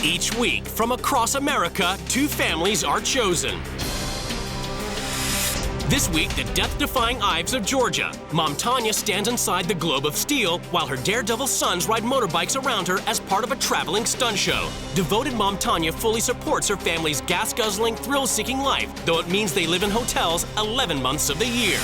Each week, from across America, 2 families are chosen. This week, the death-defying Ives of Georgia. Mom Tanya stands inside the globe of steel while her daredevil sons ride motorbikes around her as part of a traveling stunt show. Devoted Mom Tanya fully supports her family's gas-guzzling, thrill-seeking life, though it means they live in hotels 11 months of the year.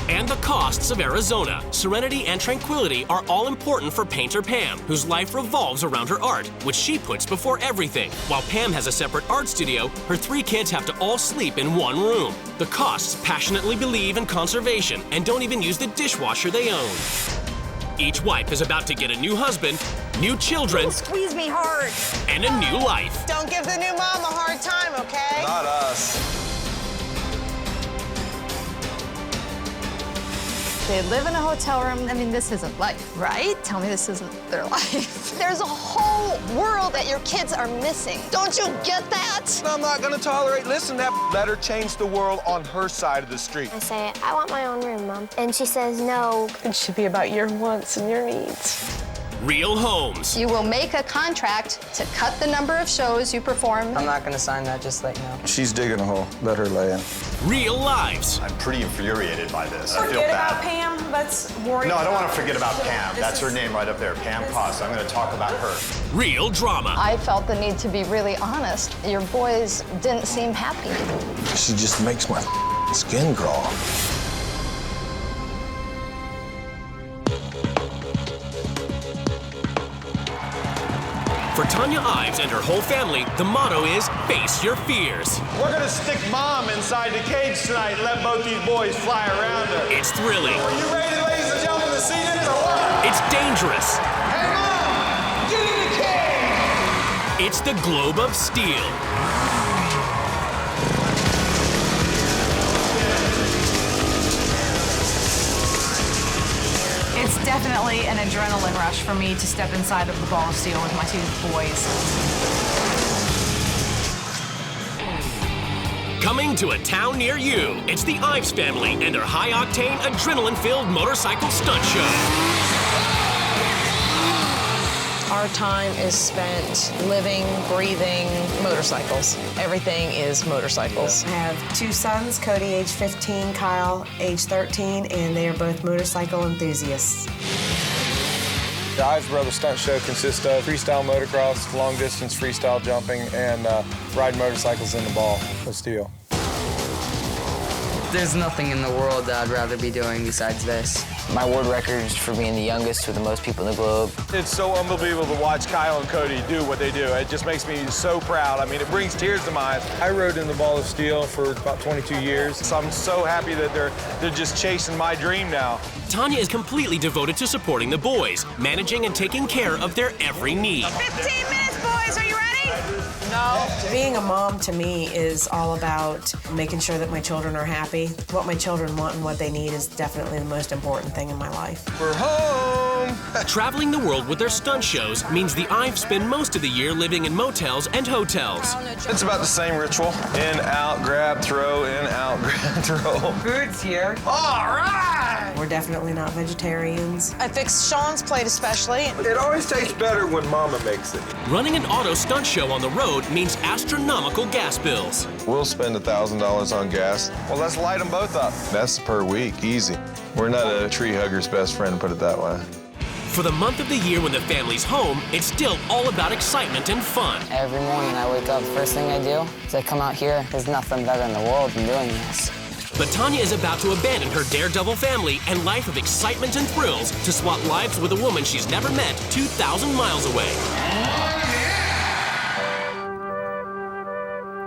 And the costs of Arizona. Serenity and tranquility are all important for painter Pam, whose life revolves around her art, which she puts before everything. While Pam has a separate art studio, her 3 kids have to all sleep in one room. The Costs passionately believe in conservation and don't even use the dishwasher they own. Each wife is about to get a new husband, new children, squeeze me hard, and a new life. Don't give the new mom a hard time, okay? Not us. They live in a hotel room. I mean, this isn't life, right? Tell me this isn't their life. There's a whole world that your kids are missing. Don't you get that? I'm not gonna tolerate. Listen, that let her change the world on her side of the street. I say, I want my own room, Mom. And she says, no. It should be about your wants and your needs. Real homes. You will make a contract to cut the number of shows you perform. I'm not gonna sign that, just let you know. She's digging a hole. Let her lay in. Real lives. I'm pretty infuriated by this. I feel Forget bad. about Pam. Let's worry. No, I don't want to forget about Pam. That's her name right up there, Pam Cost. I'm going to talk about her. Real drama. I felt the need to be really honest. Your boys didn't seem happy. She just makes my skin crawl. For Tanya Ives and her whole family, the motto is face your fears. We're gonna stick Mom inside the cage tonight and let both these boys fly around her. It's thrilling. Are you ready, ladies and gentlemen, to see this or what? It's dangerous. Hey, Mom! Get in the cage! It's the globe of steel. It's definitely an adrenaline rush for me to step inside of the ball of steel with my 2 boys. Coming to a town near you, it's the Ives family and their high-octane, adrenaline-filled motorcycle stunt show. Our time is spent living, breathing motorcycles. Everything is motorcycles. I have 2 sons, Cody, age 15, Kyle, age 13, and they are both motorcycle enthusiasts. The Ives Brothers Stunt Show consists of freestyle motocross, long-distance freestyle jumping, and ride motorcycles in the ball of steel. There's nothing in the world that I'd rather be doing besides this. My world record is for being the youngest with the most people in the globe. It's so unbelievable to watch Kyle and Cody do what they do. It just makes me so proud. I mean, it brings tears to my eyes. I rode in the ball of steel for about 22 years, so I'm so happy that they're just chasing my dream now. Tanya is completely devoted to supporting the boys, managing and taking care of their every need. 15 minutes, boys. Are you ready? No. Being a mom to me is all about making sure that my children are happy. What my children want and what they need is definitely the most important thing in my life. We're home! Traveling the world with their stunt shows means the Ives spend most of the year living in motels and hotels. It's about the same ritual. In, out, grab, throw, in, out, grab, throw. Food's here. All right! We're definitely not vegetarians. I fixed Sean's plate especially. It always tastes better when Mama makes it. Running an auto stunt show on the road means astronomical gas bills. We'll spend $1,000 on gas. Well, let's light them both up. That's per week, easy. We're not a tree hugger's best friend, put it that way. For the month of the year when the family's home, it's still all about excitement and fun. Every morning I wake up, first thing I do is I come out here. There's nothing better in the world than doing this. But Tanya is about to abandon her daredevil family and life of excitement and thrills to swap lives with a woman she's never met 2,000 miles away.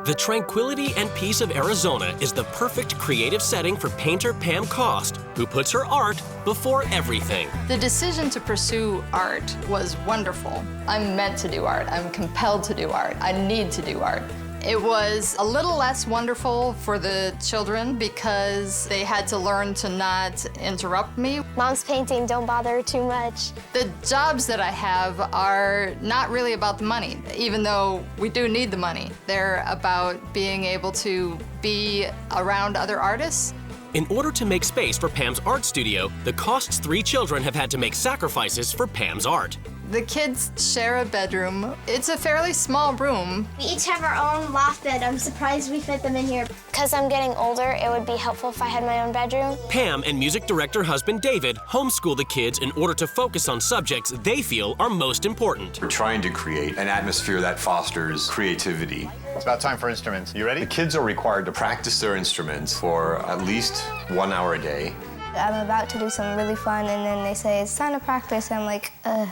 The tranquility and peace of Arizona is the perfect creative setting for painter Pam Cost, who puts her art before everything. The decision to pursue art was wonderful. I'm meant to do art. I'm compelled to do art. I need to do art. It was a little less wonderful for the children because they had to learn to not interrupt me. Mom's painting, don't bother her too much. The jobs that I have are not really about the money, even though we do need the money. They're about being able to be around other artists. In order to make space for Pam's art studio, the Cost's 3 children have had to make sacrifices for Pam's art. The kids share a bedroom. It's a fairly small room. We each have our own loft bed. I'm surprised we fit them in here. Because I'm getting older, it would be helpful if I had my own bedroom. Pam and music director husband David homeschool the kids in order to focus on subjects they feel are most important. We're trying to create an atmosphere that fosters creativity. It's about time for instruments. You ready? The kids are required to practice their instruments for at least 1 hour a day. I'm about to do something really fun, and then they say, it's time to practice. I'm like, I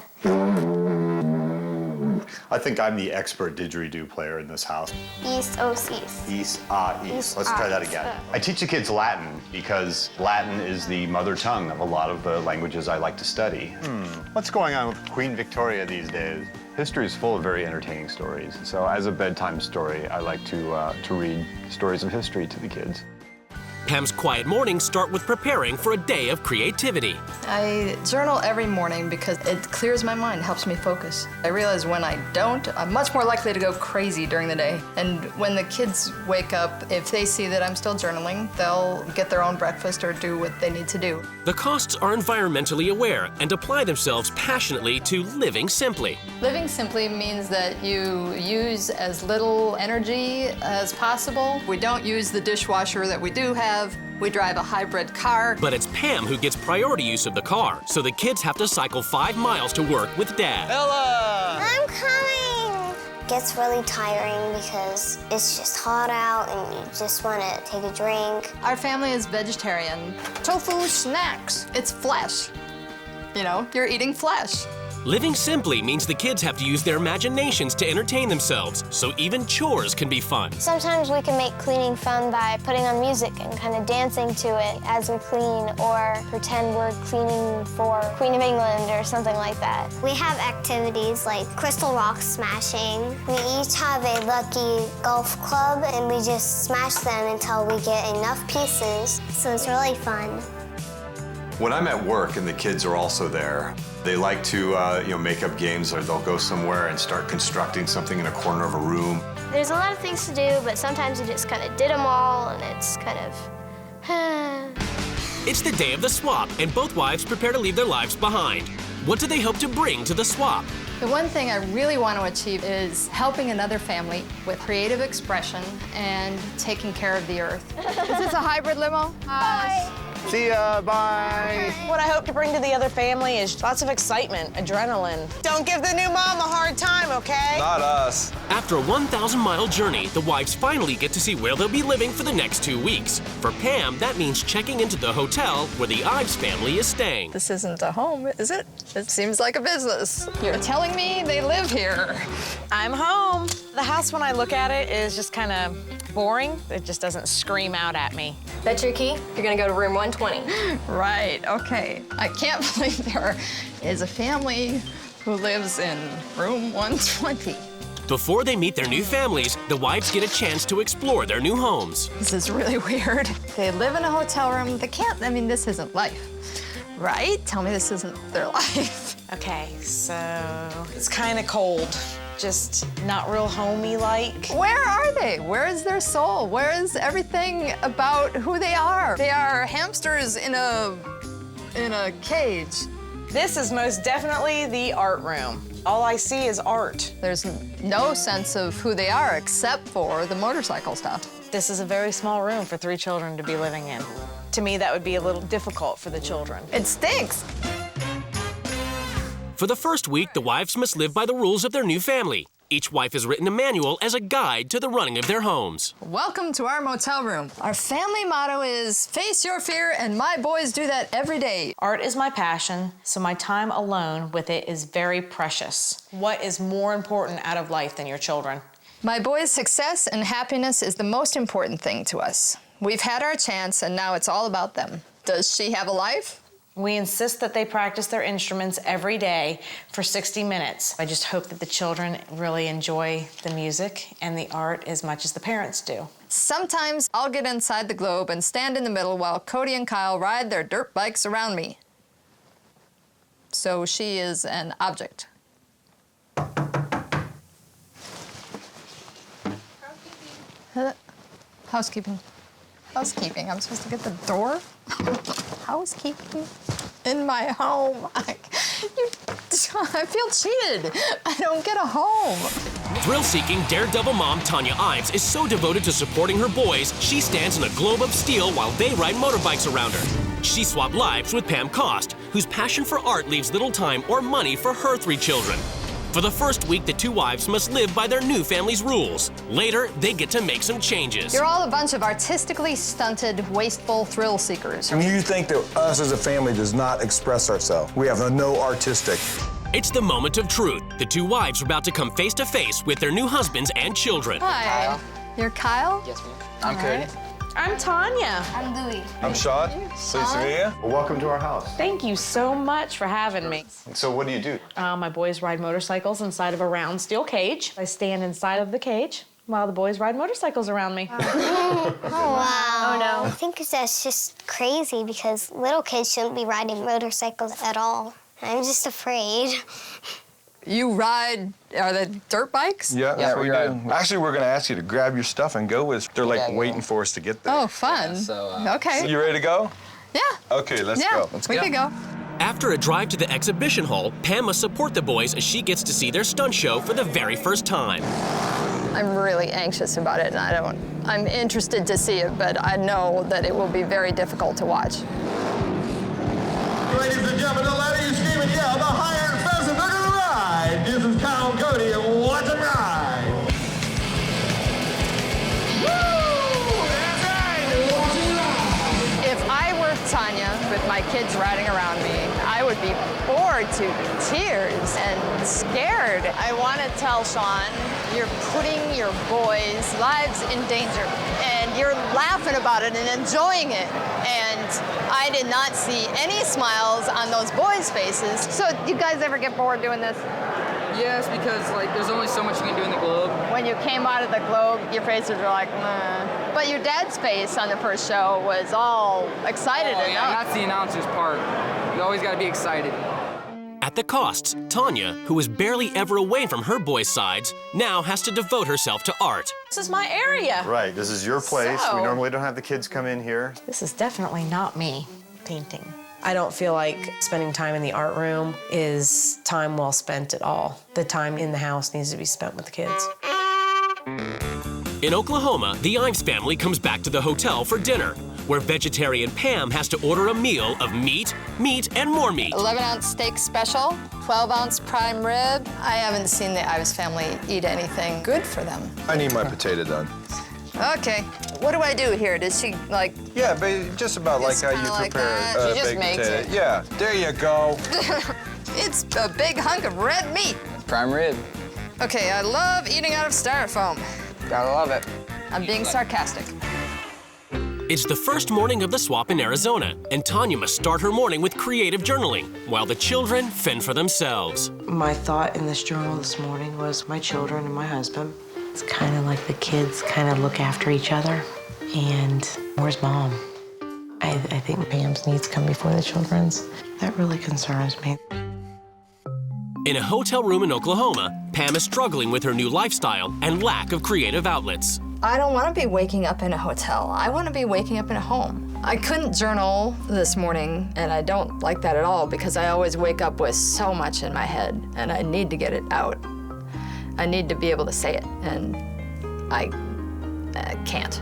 think I'm the expert didgeridoo player in this house. East, east. East, east. Let's try that again. I teach the kids Latin because Latin is the mother tongue of a lot of the languages I like to study. What's going on with Queen Victoria these days? History is full of very entertaining stories. So as a bedtime story, I like to read stories of history to the kids. Pam's quiet mornings start with preparing for a day of creativity. I journal every morning because it clears my mind, helps me focus. I realize when I don't, I'm much more likely to go crazy during the day. And when the kids wake up, if they see that I'm still journaling, they'll get their own breakfast or do what they need to do. The Costs are environmentally aware and apply themselves passionately to living simply. Living simply means that you use as little energy as possible. We don't use the dishwasher that we do have. We drive a hybrid car. But it's Pam who gets priority use of the car, so the kids have to cycle 5 miles to work with Dad. Ella! I'm coming! It gets really tiring because it's just hot out and you just want to take a drink. Our family is vegetarian. Tofu snacks. It's flesh. You know, you're eating flesh. Living simply means the kids have to use their imaginations to entertain themselves, so even chores can be fun. Sometimes we can make cleaning fun by putting on music and kind of dancing to it as we clean, or pretend we're cleaning for Queen of England or something like that. We have activities like crystal rock smashing. We each have a lucky golf club and we just smash them until we get enough pieces. So it's really fun. When I'm at work and the kids are also there, they like to make up games, or they'll go somewhere and start constructing something in a corner of a room. There's a lot of things to do, but sometimes you just kind of did them all, and it's kind of... It's the day of the swap, and both wives prepare to leave their lives behind. What do they hope to bring to the swap? The one thing I really want to achieve is helping another family with creative expression and taking care of the earth. Is this a hybrid limo? Bye. See ya, bye. What I hope to bring to the other family is lots of excitement, adrenaline. Don't give the new mom a hard time, okay? Not us. After a 1,000-mile journey, the wives finally get to see where they'll be living for the next 2 weeks. For Pam, that means checking into the hotel where the Ives family is staying. This isn't a home, is it? It seems like a business. You're telling me they live here. I'm home. The house, when I look at it, is just kind of boring. It just doesn't scream out at me. That's your key? You're gonna go to room 120. Right, okay. I can't believe there is a family who lives in room 120. Before they meet their new families, the wives get a chance to explore their new homes. This is really weird. They live in a hotel room. They can't, I mean, this isn't life, right? Tell me this isn't their life. Okay, so it's kind of cold. Just not real homey-like. Where are they? Where is their soul? Where is everything about who they are? They are hamsters in a cage. This is most definitely the art room. All I see is art. There's no sense of who they are except for the motorcycle stuff. This is a very small room for 3 children to be living in. To me, that would be a little difficult for the children. It stinks. For the first week, the wives must live by the rules of their new family. Each wife has written a manual as a guide to the running of their homes. Welcome to our motel room. Our family motto is face your fear, and my boys do that every day. Art is my passion, so my time alone with it is very precious. What is more important out of life than your children? My boys' success and happiness is the most important thing to us. We've had our chance, and now it's all about them. Does she have a life? We insist that they practice their instruments every day for 60 minutes. I just hope that the children really enjoy the music and the art as much as the parents do. Sometimes I'll get inside the globe and stand in the middle while Cody and Kyle ride their dirt bikes around me. So she is an object. Housekeeping. Housekeeping. I'm supposed to get the door? Housekeeping in my home. You I feel cheated. I don't get a home. Thrill-seeking daredevil mom Tanya Ives is so devoted to supporting her boys, she stands in a globe of steel while they ride motorbikes around her. She swapped lives with Pam Cost, whose passion for art leaves little time or money for her 3 children. For the first week, the 2 wives must live by their new family's rules. Later, they get to make some changes. You're all a bunch of artistically stunted, wasteful thrill seekers. I mean, you think that us as a family does not express ourselves. We have no artistic. It's the moment of truth. The 2 wives are about to come face to face with their new husbands and children. Hi. Kyle. You're Kyle? Yes, ma'am. I'm Cody. I'm Tanya. I'm Louie. I'm Sean. Pleased to meet you. Well, welcome to our house. Thank you so much for having me. So what do you do? My boys ride motorcycles inside of a round steel cage. I stand inside of the cage while the boys ride motorcycles around me. Oh, wow. Oh, no. I think that's just crazy because little kids shouldn't be riding motorcycles at all. I'm just afraid. You ride, are they dirt bikes? Yeah, Yeah, that's what we do. Actually, we're going to ask you to grab your stuff and go with us. They're like Yeah, waiting for us to get there. Oh, fun. Yeah, so, okay. You ready to go? Yeah. Okay, let's Yeah, go. we could go. After a drive to the exhibition hall, Pam must support the boys as she gets to see their stunt show for the very first time. I'm really anxious about it, and I'm interested to see it, but I know that it will be very difficult to watch. Ladies and gentlemen, the louder you scream and yell, the higher and faster they're going to ride. This is Kyle and Cody, and watch them ride. Woo! That's right, watch them ride. If I were Tanya with my kids riding around me, I would be bored to tears and scared. I want to tell Sean, you're putting your boys' lives in danger, and you're laughing about it and enjoying it. And I did not see any smiles on those boys' faces. So, you guys ever get bored doing this? Yes, because there's only so much you can do in the globe. When you came out of the globe, your faces were like, meh. But your dad's face on the first show was all excited Oh, yeah, enough. that's the announcer's part. You always got to be excited. At the costs, Tanya, who is barely ever away from her boys' sides, now has to devote herself to art. This is my area. Right, this is your place. So- We normally don't have the kids come in here. This is definitely not me painting. I don't feel like spending time in the art room is time well spent at all. The time in the house needs to be spent with the kids. In Oklahoma, the Ives family comes back to the hotel for dinner, where vegetarian Pam has to order a meal of meat, and more meat. 11-ounce steak special, 12-ounce prime rib. I haven't seen the Ives family eat anything good for them. I need my potato done. Okay, what do I do here? Does she, like... Yeah, but just about like Just how kinda you like prepare that. a She just baked makes potato. it. Yeah, there you go. It's a big hunk of red meat. Prime rib. Okay, I love eating out of styrofoam. Gotta love it. I'm being sarcastic. It's the first morning of the swap in Arizona, and Tanya must start her morning with creative journaling, while the children fend for themselves. My thought in this journal this morning was my children and my husband. It's kind of like the kids kind of look after each other. And where's Mom? I think Pam's needs come before the children's. That really concerns me. In a hotel room in Oklahoma, Pam is struggling with her new lifestyle and lack of creative outlets. I don't want to be waking up in a hotel. I want to be waking up in a home. I couldn't journal this morning, and I don't like that at all because I always wake up with so much in my head, and I need to get it out. I need to be able to say it, and I can't.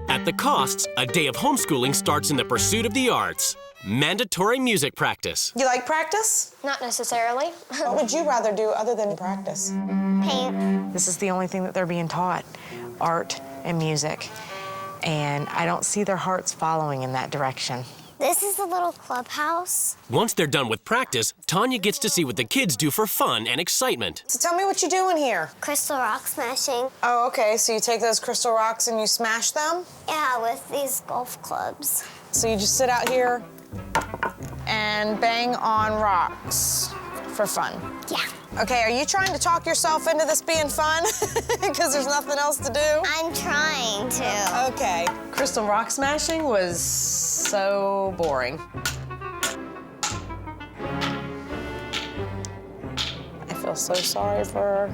At the costs, a day of homeschooling starts in the pursuit of the arts. Mandatory music practice. You like practice? Not necessarily. What would you rather do other than practice? Paint. This is the only thing that they're being taught, art and music. And I don't see their hearts following in that direction. This is the little clubhouse. Once they're done with practice, Tanya gets to see what the kids do for fun and excitement. So tell me what you do in here. Crystal rock smashing. Oh, okay, so you take those crystal rocks and you smash them? Yeah, with these golf clubs. So you just sit out here and bang on rocks for fun? Yeah. Okay, are you trying to talk yourself into this being fun? Because there's nothing else to do? I'm trying to. Okay. Crystal rock smashing was so boring. I feel so sorry for her.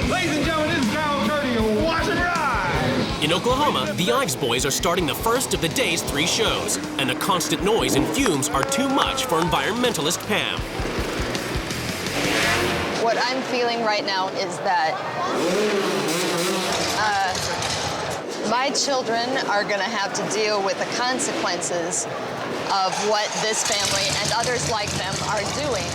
Ladies and gentlemen, this is Kyle and Cody, and watch it ride! The Ives boys are starting the first of the day's 3 shows, and the constant noise and fumes are too much for environmentalist Pam. What I'm feeling right now is that my children are going to have to deal with the consequences of what this family and others like them are doing.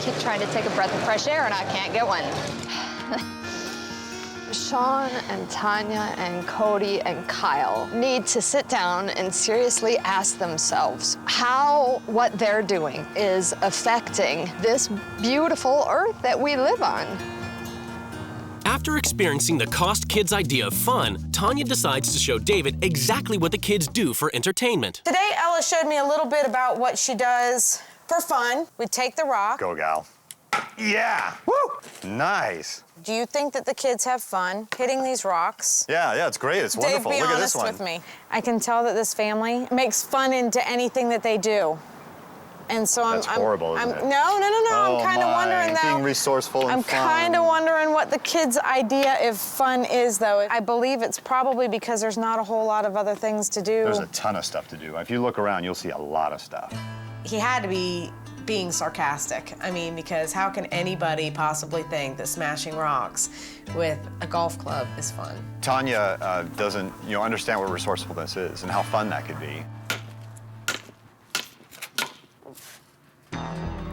Keep trying to take a breath of fresh air and I can't get one. Sean and Tanya and Cody and Kyle need to sit down and seriously ask themselves how what they're doing is affecting this beautiful earth that we live on. After experiencing the Cost Kids idea of fun, Tanya decides to show David exactly what the kids do for entertainment. Today, Ella showed me a little bit about what she does for fun. We take the rock. Go, gal. Yeah. Woo! Nice. Do you think that the kids have fun hitting these rocks? Yeah, it's great. It's wonderful. Dave, be Look at this honest one. with me. I can tell that this family makes fun into anything that they do. And so That's horrible, isn't it? No. Oh, I'm kind of wondering, though. Being resourceful and I'm fun. kind of wondering what the kids' idea of fun is, though. I believe it's probably because there's not a whole lot of other things to do. There's a ton of stuff to do. If you look around, you'll see a lot of stuff. He had to be being sarcastic. I mean, because how can anybody possibly think that smashing rocks with a golf club is fun? Tanya doesn't, understand what resourcefulness is and how fun that could be.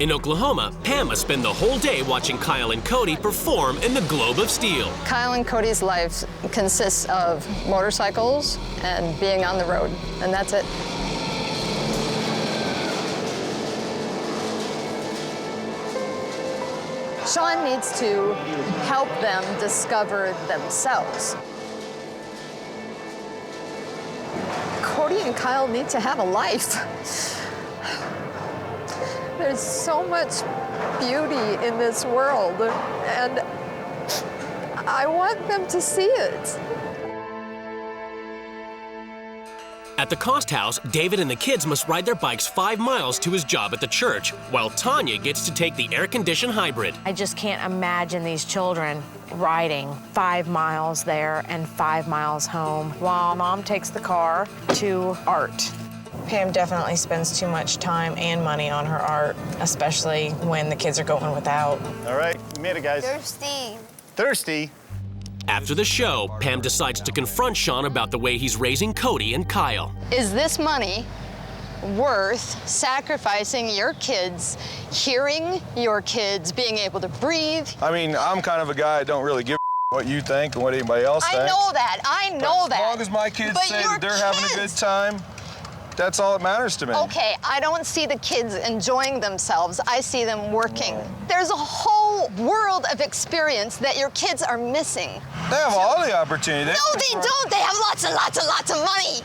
In Oklahoma, Pam must spend the whole day watching Kyle and Cody perform in the Globe of Steel. Kyle and Cody's life consists of motorcycles and being on the road, and that's it. Sean needs to help them discover themselves. Cody and Kyle need to have a life. There's so much beauty in this world, and I want them to see it. At the Cost House, David and the kids must ride their bikes 5 miles to his job at the church, while Tanya gets to take the air-conditioned hybrid. I just can't imagine these children riding 5 miles there and 5 miles home while Mom takes the car to art. Pam definitely spends too much time and money on her art, especially when the kids are going without. All right, you made it, guys. Thirsty. Thirsty? After the show, Pam decides to confront Sean about the way he's raising Cody and Kyle. Is this money worth sacrificing your kids, hearing your kids, being able to breathe? I mean, I'm kind of a guy that don't really give a what you think and what anybody else thinks. I know that. As long as my kids say that they're having a good time, that's all that matters to me. Okay, I don't see the kids enjoying themselves. I see them working. There's a whole world of experience that your kids are missing. They have all the opportunity. No, they don't. They have lots and lots and lots of money.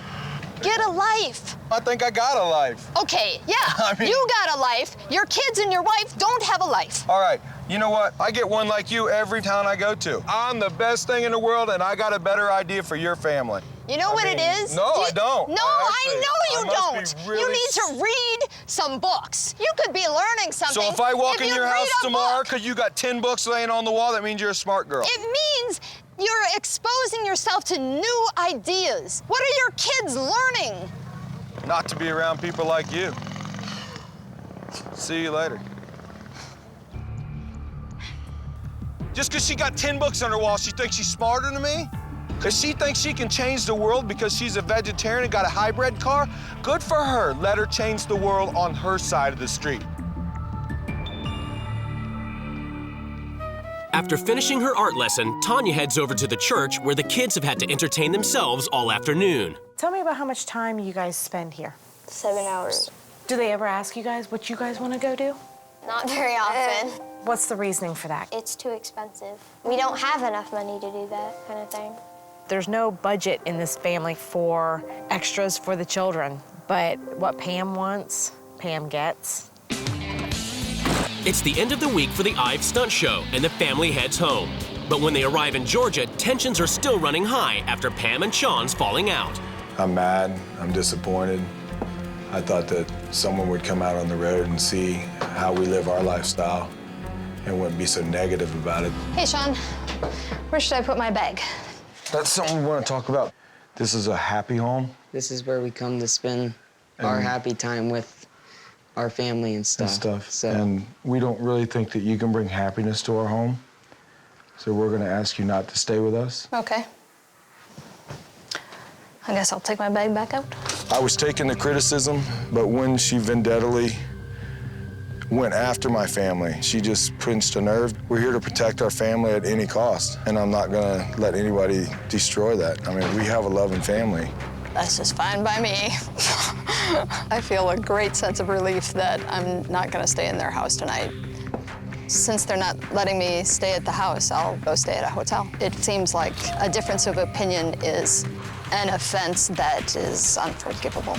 Get a life. I think I got a life. Okay, yeah, I mean, you got a life. Your kids and your wife don't have a life. All right, you know what? I get one like you every town I go to. I'm the best thing in the world, and I got a better idea for your family. You know what it is? No, I don't. No, I know you don't. Really you need to read some books. You could be learning something. So if I walk in you your read house a tomorrow book. because you got 10 books laying on the wall, that means you're a smart girl. It means you're exposing yourself to new ideas. What are your kids learning? Not to be around people like you. See you later. Just because she got 10 books on her wall, she thinks she's smarter than me? If she thinks she can change the world because she's a vegetarian and got a hybrid car, good for her. Let her change the world on her side of the street. After finishing her art lesson, Tanya heads over to the church where the kids have had to entertain themselves all afternoon. Tell me about how much time you guys spend here. 7 hours. Do they ever ask you guys what you guys want to go do? Not very often. What's the reasoning for that? It's too expensive. We don't have enough money to do that kind of thing. There's no budget in this family for extras for the children, but what Pam wants, Pam gets. It's the end of the week for the Ives stunt show, and the family heads home. But when they arrive in Georgia, tensions are still running high after Pam and Sean's falling out. I'm mad, I'm disappointed. I thought that someone would come out on the road and see how we live our lifestyle and wouldn't be so negative about it. Hey, Sean. Where should I put my bag? That's something we want to talk about. This is a happy home. This is where we come to spend our happy time with our family and stuff. So. And we don't really think that you can bring happiness to our home. So we're going to ask you not to stay with us. Okay. I guess I'll take my bag back out. I was taking the criticism, but when she vendettably went after my family, she just pinched a nerve. We're here to protect our family at any cost, and I'm not gonna let anybody destroy that. I mean, we have a loving family. That's just fine by me. I feel a great sense of relief that I'm not gonna stay in their house tonight. Since they're not letting me stay at the house, I'll go stay at a hotel. It seems like a difference of opinion is an offense that is unforgivable.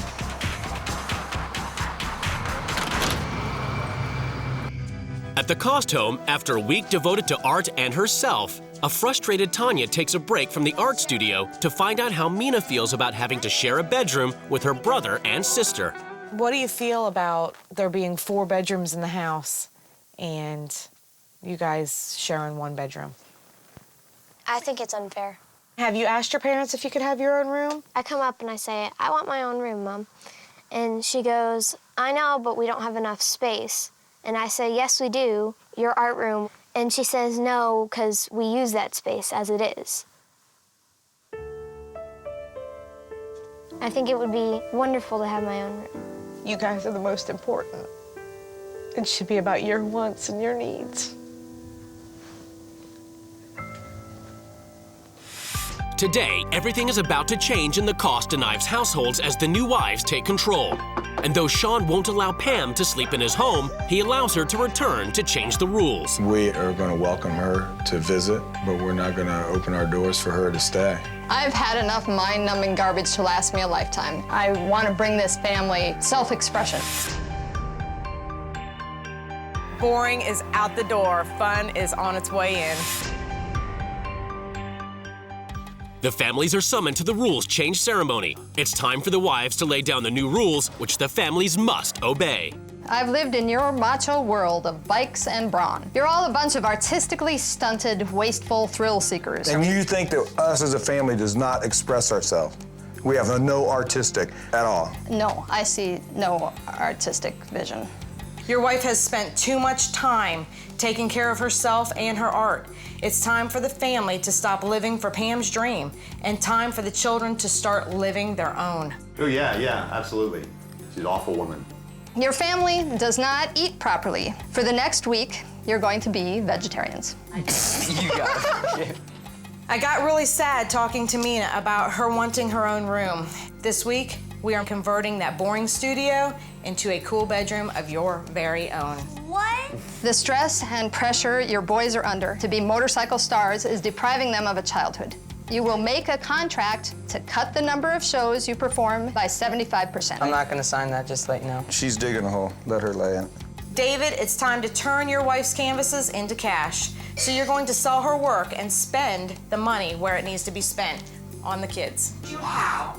At the Cost home, after a week devoted to art and herself, a frustrated Tanya takes a break from the art studio to find out how Mina feels about having to share a bedroom with her brother and sister. What do you feel about there being 4 bedrooms in the house and you guys sharing 1 bedroom? I think it's unfair. Have you asked your parents if you could have your own room? I come up and I say, I want my own room, Mom. And she goes, I know, but we don't have enough space. And I say, yes, we do, your art room. And she says, no, because we use that space as it is. I think it would be wonderful to have my own room. You guys are the most important. It should be about your wants and your needs. Today, everything is about to change in the Cost and Ives households as the new wives take control. And though Sean won't allow Pam to sleep in his home, he allows her to return to change the rules. We are going to welcome her to visit, but we're not going to open our doors for her to stay. I've had enough mind-numbing garbage to last me a lifetime. I want to bring this family self-expression. Boring is out the door. Fun is on its way in. The families are summoned to the rules change ceremony. It's time for the wives to lay down the new rules, which the families must obey. I've lived in your macho world of bikes and brawn. You're all a bunch of artistically stunted, wasteful thrill seekers. And you think that us as a family does not express ourselves. We have no artistic at all. No, I see no artistic vision. Your wife has spent too much time taking care of herself and her art. It's time for the family to stop living for Pam's dream and time for the children to start living their own. Oh, yeah, absolutely. She's an awful woman. Your family does not eat properly. For the next week, you're going to be vegetarians. You got it. I got really sad talking to Mina about her wanting her own room. This week, we are converting that boring studio into a cool bedroom of your very own. What? The stress and pressure your boys are under to be motorcycle stars is depriving them of a childhood. You will make a contract to cut the number of shows you perform by 75%. I'm not going to sign that, just to let you know. She's digging a hole. Let her lay in. David, it's time to turn your wife's canvases into cash. So you're going to sell her work and spend the money where it needs to be spent, on the kids. Wow.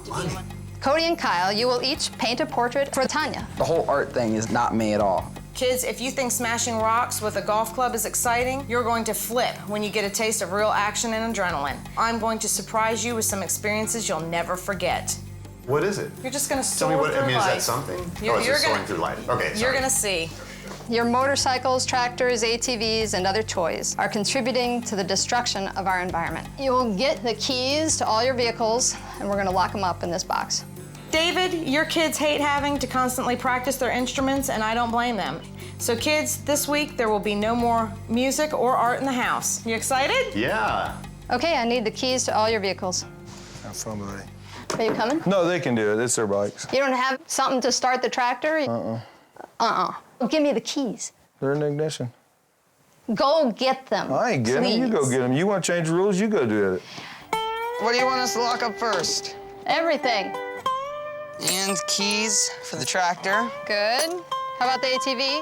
Cody and Kyle, you will each paint a portrait for Tanya. The whole art thing is not me at all. Kids, if you think smashing rocks with a golf club is exciting, you're going to flip when you get a taste of real action and adrenaline. I'm going to surprise you with some experiences you'll never forget. What is it? You're just going to Tell soar me what, through I mean, life. is that something? You're it's just gonna- soaring through life. Okay, sorry. You're going to see. Your motorcycles, tractors, ATVs, and other toys are contributing to the destruction of our environment. You will get the keys to all your vehicles, and we're going to lock them up in this box. David, your kids hate having to constantly practice their instruments, and I don't blame them. So kids, this week there will be no more music or art in the house. You excited? Yeah. Okay, I need the keys to all your vehicles. Have fun, buddy. Are you coming? No, they can do it. It's their bikes. You don't have something to start the tractor? Give me the keys. They're in the ignition. Go get them. I ain't getting them. You go please. get them. You want to change the rules? You go do it. What do you want us to lock up first? Everything. And keys for the tractor. Good. How about the ATV?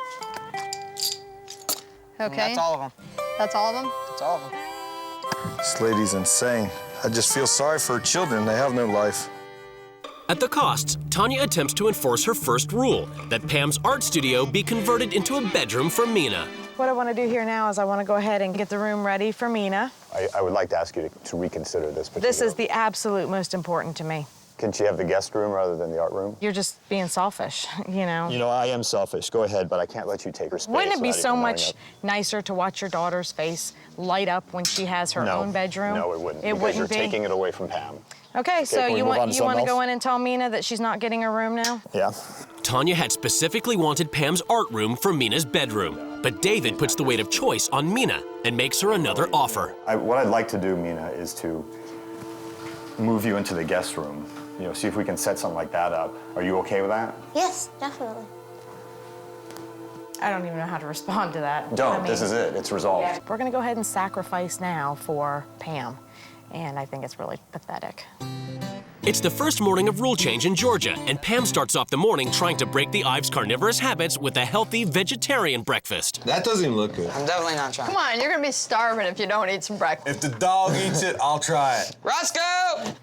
And Okay. that's all of them. That's all of them? That's all of them. This lady's insane. I just feel sorry for her children. They have no life. At the Costs, Tanya attempts to enforce her first rule, that Pam's art studio be converted into a bedroom for Mina. What I want to do here now is I want to go ahead and get the room ready for Mina. I would like to ask you to reconsider this particular. This is the absolute most important to me. Can she have the guest room rather than the art room? You're just being selfish, you know? You know, I am selfish. Go ahead, but I can't let you take her space. Wouldn't it be without so even much knowing it. nicer to watch your daughter's face light up when she has her own bedroom? No, it wouldn't. It because wouldn't you're be? taking it away from Pam. Okay, so can we you move on want to to something go else? in and tell Mina that she's not getting her room now? Yeah. Tanya had specifically wanted Pam's art room for Mina's bedroom, but David puts the weight of choice on Mina and makes her another offer. What I'd like to do, Mina, is to move you into the guest room. You know, see if we can set something like that up. Are you okay with that? Yes, definitely. I don't even know how to respond to that. Don't. I mean, This is it. It's resolved. yeah, we're gonna go ahead and sacrifice now for Pam, and I think it's really pathetic. It's the first morning of rule change in Georgia, and Pam starts off the morning trying to break the Ives' carnivorous habits with a healthy vegetarian breakfast. That doesn't even look good. I'm definitely not trying. Come on, you're gonna be starving if you don't eat some breakfast. If the dog eats it, I'll try it. Roscoe!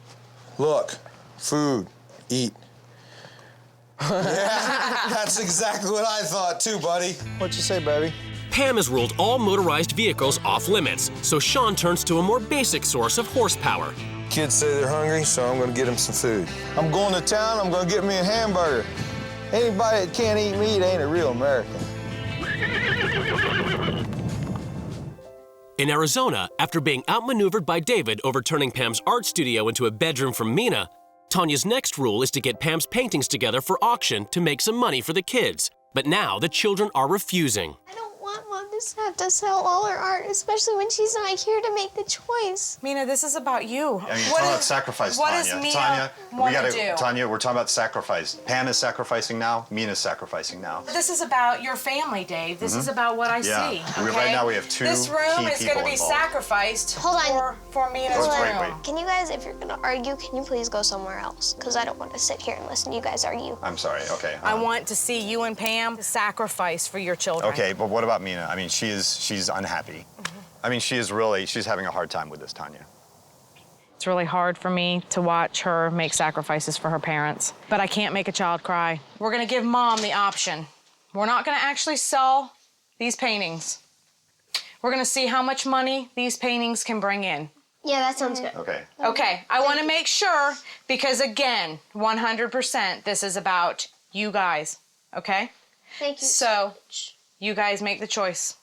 Look, food, eat. Yeah, that's exactly what I thought too, buddy. What'd you say, baby? Pam has ruled all motorized vehicles off limits, so Sean turns to a more basic source of horsepower. Kids say they're hungry, so I'm gonna get them some food. I'm going to town, I'm gonna get me a hamburger. Anybody that can't eat meat ain't a real American. In Arizona, after being outmaneuvered by David overturning Pam's art studio into a bedroom for Mina, Tanya's next rule is to get Pam's paintings together for auction to make some money for the kids. But now the children are refusing. I don't want Mom to have to sell all her art, especially when she's not here to make the choice. Mina, this is about you. I mean, talking about sacrifice, what Tanya. does Mina Tanya, wanna do? Tanya, we're talking about sacrifice. Pam is sacrificing now. Mina's sacrificing now. This is about your family, Dave. This is about what I Yeah. see. We- Okay? right now we have two This room key is people going to be involved. sacrificed Hold on. for Mina's Hold room. on. wait. Can you guys, if you're gonna argue, can you please go somewhere else? Because I don't want to sit here and listen to you guys argue. I'm sorry. Okay. I want to see you and Pam sacrifice for your children. Okay, but what about Mina? I mean, she's unhappy. I mean, she's having a hard time with this, Tanya. It's really hard for me to watch her make sacrifices for her parents, but I can't make a child cry. We're gonna give Mom the option. We're not gonna actually sell these paintings. We're gonna see how much money these paintings can bring in. Yeah, that sounds good. Okay. Okay, I wanna make sure, because again, 100%, this is about you guys, okay? Thank you. So, you guys make the choice.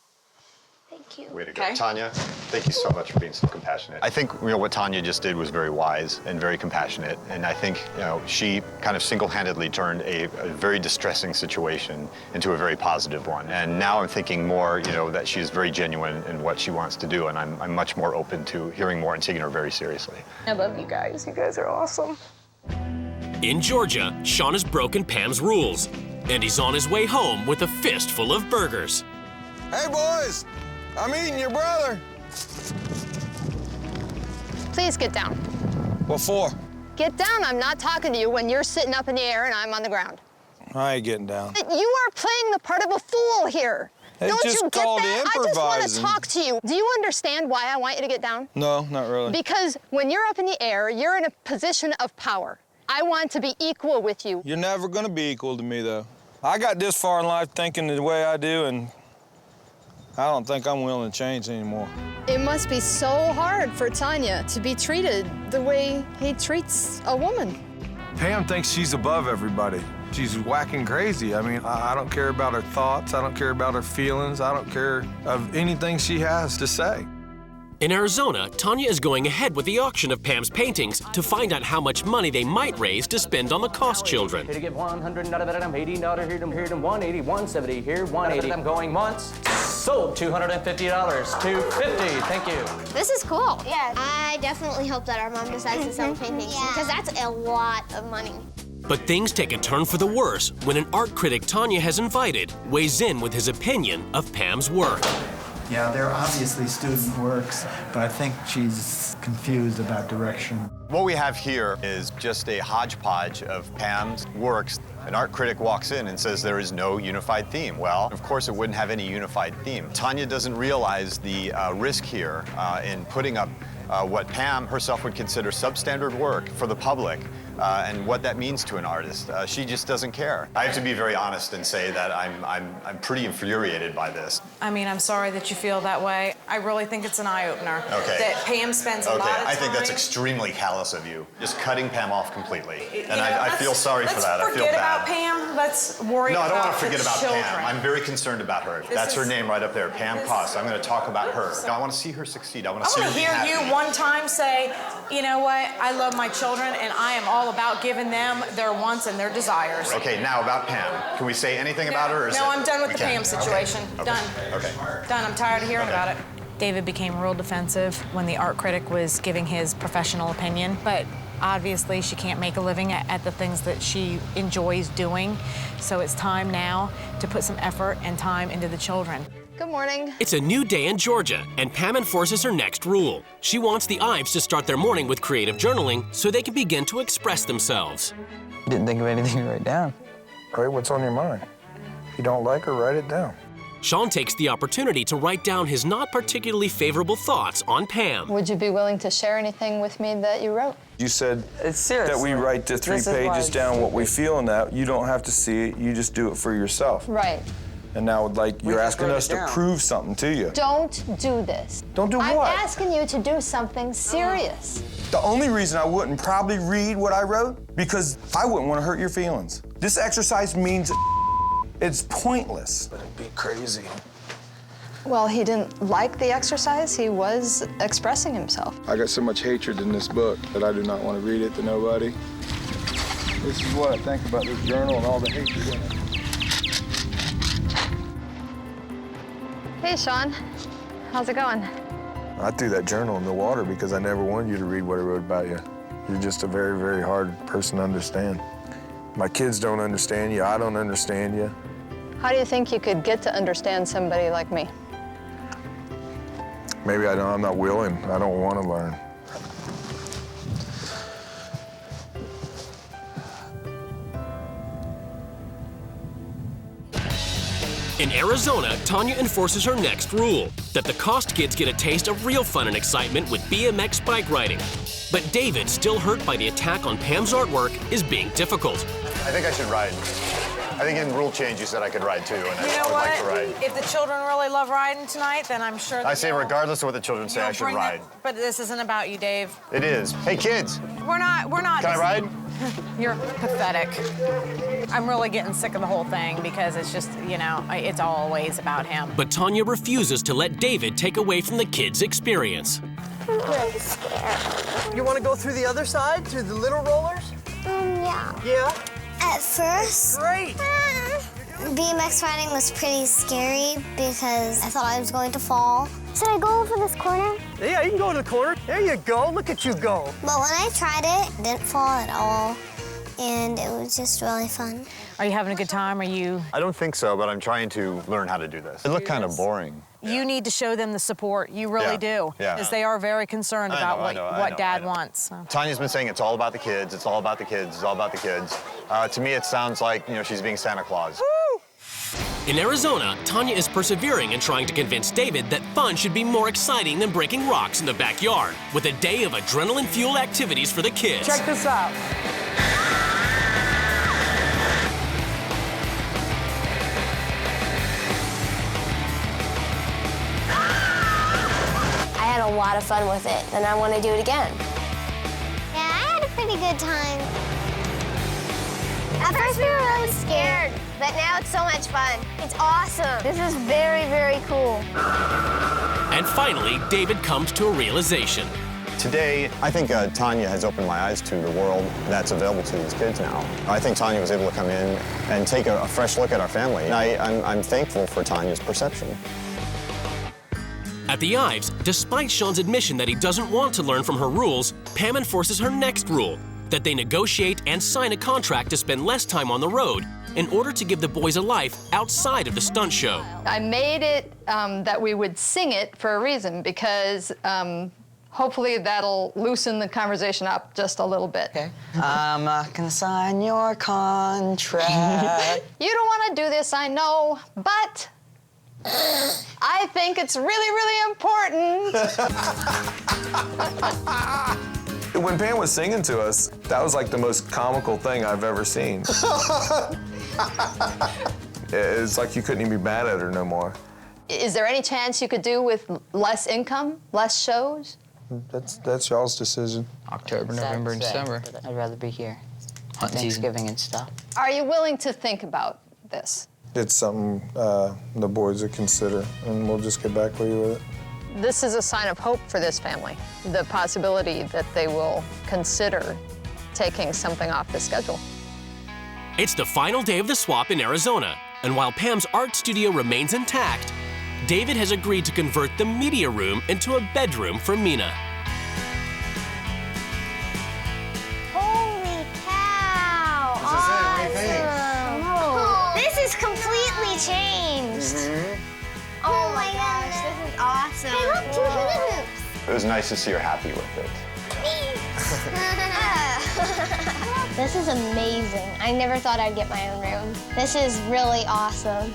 Thank you. Way to go. Okay. Tanya, thank you so much for being so compassionate. I think what Tanya just did was very wise and very compassionate. And I think she kind of single-handedly turned a very distressing situation into a very positive one. And now I'm thinking more, that she's very genuine in what she wants to do. And I'm much more open to hearing more and taking her very seriously. I love you guys. You guys are awesome. In Georgia, Sean has broken Pam's rules, and he's on his way home with a fistful of burgers. Hey, boys, I'm eating your brother. Please get down. What for? Get down. I'm not talking to you when you're sitting up in the air and I'm on the ground. I ain't getting down. You are playing the part of a fool here. It's Don't just you get called that? I just want to improvising. talk to you. Do you understand why I want you to get down? No, not really. Because when you're up in the air, you're in a position of power. I want to be equal with you. You're never gonna be equal to me, though. I got this far in life thinking the way I do, and I don't think I'm willing to change anymore. It must be so hard for Tanya to be treated the way he treats a woman. Pam thinks she's above everybody. She's whacking crazy. I mean, I don't care about her thoughts. I don't care about her feelings. I don't care of anything she has to say. In Arizona, Tanya is going ahead with the auction of Pam's paintings to find out how much money they might raise to spend on the cost children. Here to get 100, $80, here to 180, 170, here 180. I'm going once. Sold $250, $250. Thank you. This is cool. Yeah. I definitely hope that our mom decides to sell paintings because that's a lot of money. But things take a turn for the worse when an art critic Tanya has invited weighs in with his opinion of Pam's work. Yeah, they're obviously student works, but I think she's confused about direction. What we have here is just a hodgepodge of Pam's works. An art critic walks in and says there is no unified theme. Well, of course it wouldn't have any unified theme. Tanya doesn't realize the risk here in putting up what Pam herself would consider substandard work for the public and what that means to an artist. She just doesn't care. I have to be very honest and say that I'm pretty infuriated by this. I mean, I'm sorry that you feel that way. I really think it's an eye-opener. Okay. That Pam spends a lot of time... I think that's extremely callous of you. Just cutting Pam off completely. And I feel sorry for that. I feel bad. Let's forget about Pam. Let's worry about the children. No, I don't want to forget about Pam. I'm very concerned about her. That's her name right up there, Pam Koss. I'm going to talk about her. I want to see her succeed. I want to see her be happy. Hear you one time say, you know what, I love my children and I am all about giving them their wants and their desires. Okay, now about Pam. Can we say anything about her? Or No, I'm done with the Pam situation. Okay. Done. Okay. Done. I'm tired of hearing about it. David became real defensive when the art critic was giving his professional opinion, but obviously she can't make a living at the things that she enjoys doing, so it's time now to put some effort and time into the children. Good morning. It's a new day in Georgia, and Pam enforces her next rule. She wants the Ives to start their morning with creative journaling so they can begin to express themselves. You didn't think of anything to write down. All right, what's on your mind? If you don't like her, write it down. Sean takes the opportunity to write down his not particularly favorable thoughts on Pam. Would you be willing to share anything with me that you wrote? You said that we write the 3 pages down what we feel in that. You don't have to see it, you just do it for yourself. Right. And now, like, you're asking us to prove something to you. Don't do this. Don't do what? I'm asking you to do something serious. The only reason I wouldn't probably read what I wrote, because I wouldn't want to hurt your feelings. This exercise means it's pointless. Let it be crazy. Well, he didn't like the exercise. He was expressing himself. I got so much hatred in this book that I do not want to read it to nobody. This is what I think about this journal and all the hatred in it. Hey, Sean. How's it going? I threw that journal in the water because I never wanted you to read what I wrote about you. You're just a very, very hard person to understand. My kids don't understand you. I don't understand you. How do you think you could get to understand somebody like me? Maybe I'm not willing. I don't want to learn. In Arizona, Tanya enforces her next rule, that the Cost kids get a taste of real fun and excitement with BMX bike riding. But David, still hurt by the attack on Pam's artwork, is being difficult. I think I should ride. I think in rule change you said I could ride too, and I would like to ride. If the children really love riding tonight, then I'm sure I say regardless of what the children say, I should ride. But this isn't about you, Dave. It is. Hey, kids. We're not. Can I ride? You're pathetic. I'm really getting sick of the whole thing because it's just, you know, it's always about him. But Tanya refuses to let David take away from the kids' experience. I'm really scared. You want to go through the other side, through the little rollers? Yeah. Yeah? At first, great. BMX riding was pretty scary because I thought I was going to fall. Should I go over this corner? Yeah, you can go to the corner. There you go. Look at you go. But when I tried it, it didn't fall at all, and it was just really fun. Are you having a good time? Are you? I don't think so, but I'm trying to learn how to do this. It looked kind of boring. You need to show them the support. You really do. Yeah. Because they are very concerned about what Dad wants. So. Tanya's been saying it's all about the kids, it's all about the kids, it's all about the kids. To me, it sounds like, you know, she's being Santa Claus. Woo! In Arizona, Tanya is persevering and trying to convince David that fun should be more exciting than breaking rocks in the backyard, with a day of adrenaline-fueled activities for the kids. Check this out. I had a lot of fun with it, and I want to do it again. Yeah, I had a pretty good time. At first we were really scared, but now it's so much fun. It's awesome. This is very, very cool. And finally, David comes to a realization. Today, I think Tanya has opened my eyes to the world that's available to these kids now. I think Tanya was able to come in and take a fresh look at our family. And I'm thankful for Tanya's perception. At the Ives, despite Sean's admission that he doesn't want to learn from her rules, Pam enforces her next rule, that they negotiate and sign a contract to spend less time on the road in order to give the boys a life outside of the stunt show. I made it that we would sing it for a reason, because hopefully that'll loosen the conversation up just a little bit. Okay. I'm not gonna sign your contract. You don't want to do this, I know, but I think it's really, really important. When Pam was singing to us, that was like the most comical thing I've ever seen. It's like you couldn't even be mad at her no more. Is there any chance you could do with less income, less shows? That's y'all's decision. October, November, and December. I'd rather be here. Hunting season. Thanksgiving and stuff. Are you willing to think about this? It's something the boards would consider, and we'll just get back with you with it. This is a sign of hope for this family, the possibility that they will consider taking something off the schedule. It's the final day of the swap in Arizona, and while Pam's art studio remains intact, David has agreed to convert the media room into a bedroom for Mina. Holy cow! Awesome! This is completely changed. Oh my gosh, this is awesome. Hey, look, 2 hoops. It was nice to see her happy with it. This is amazing. I never thought I'd get my own room. This is really awesome.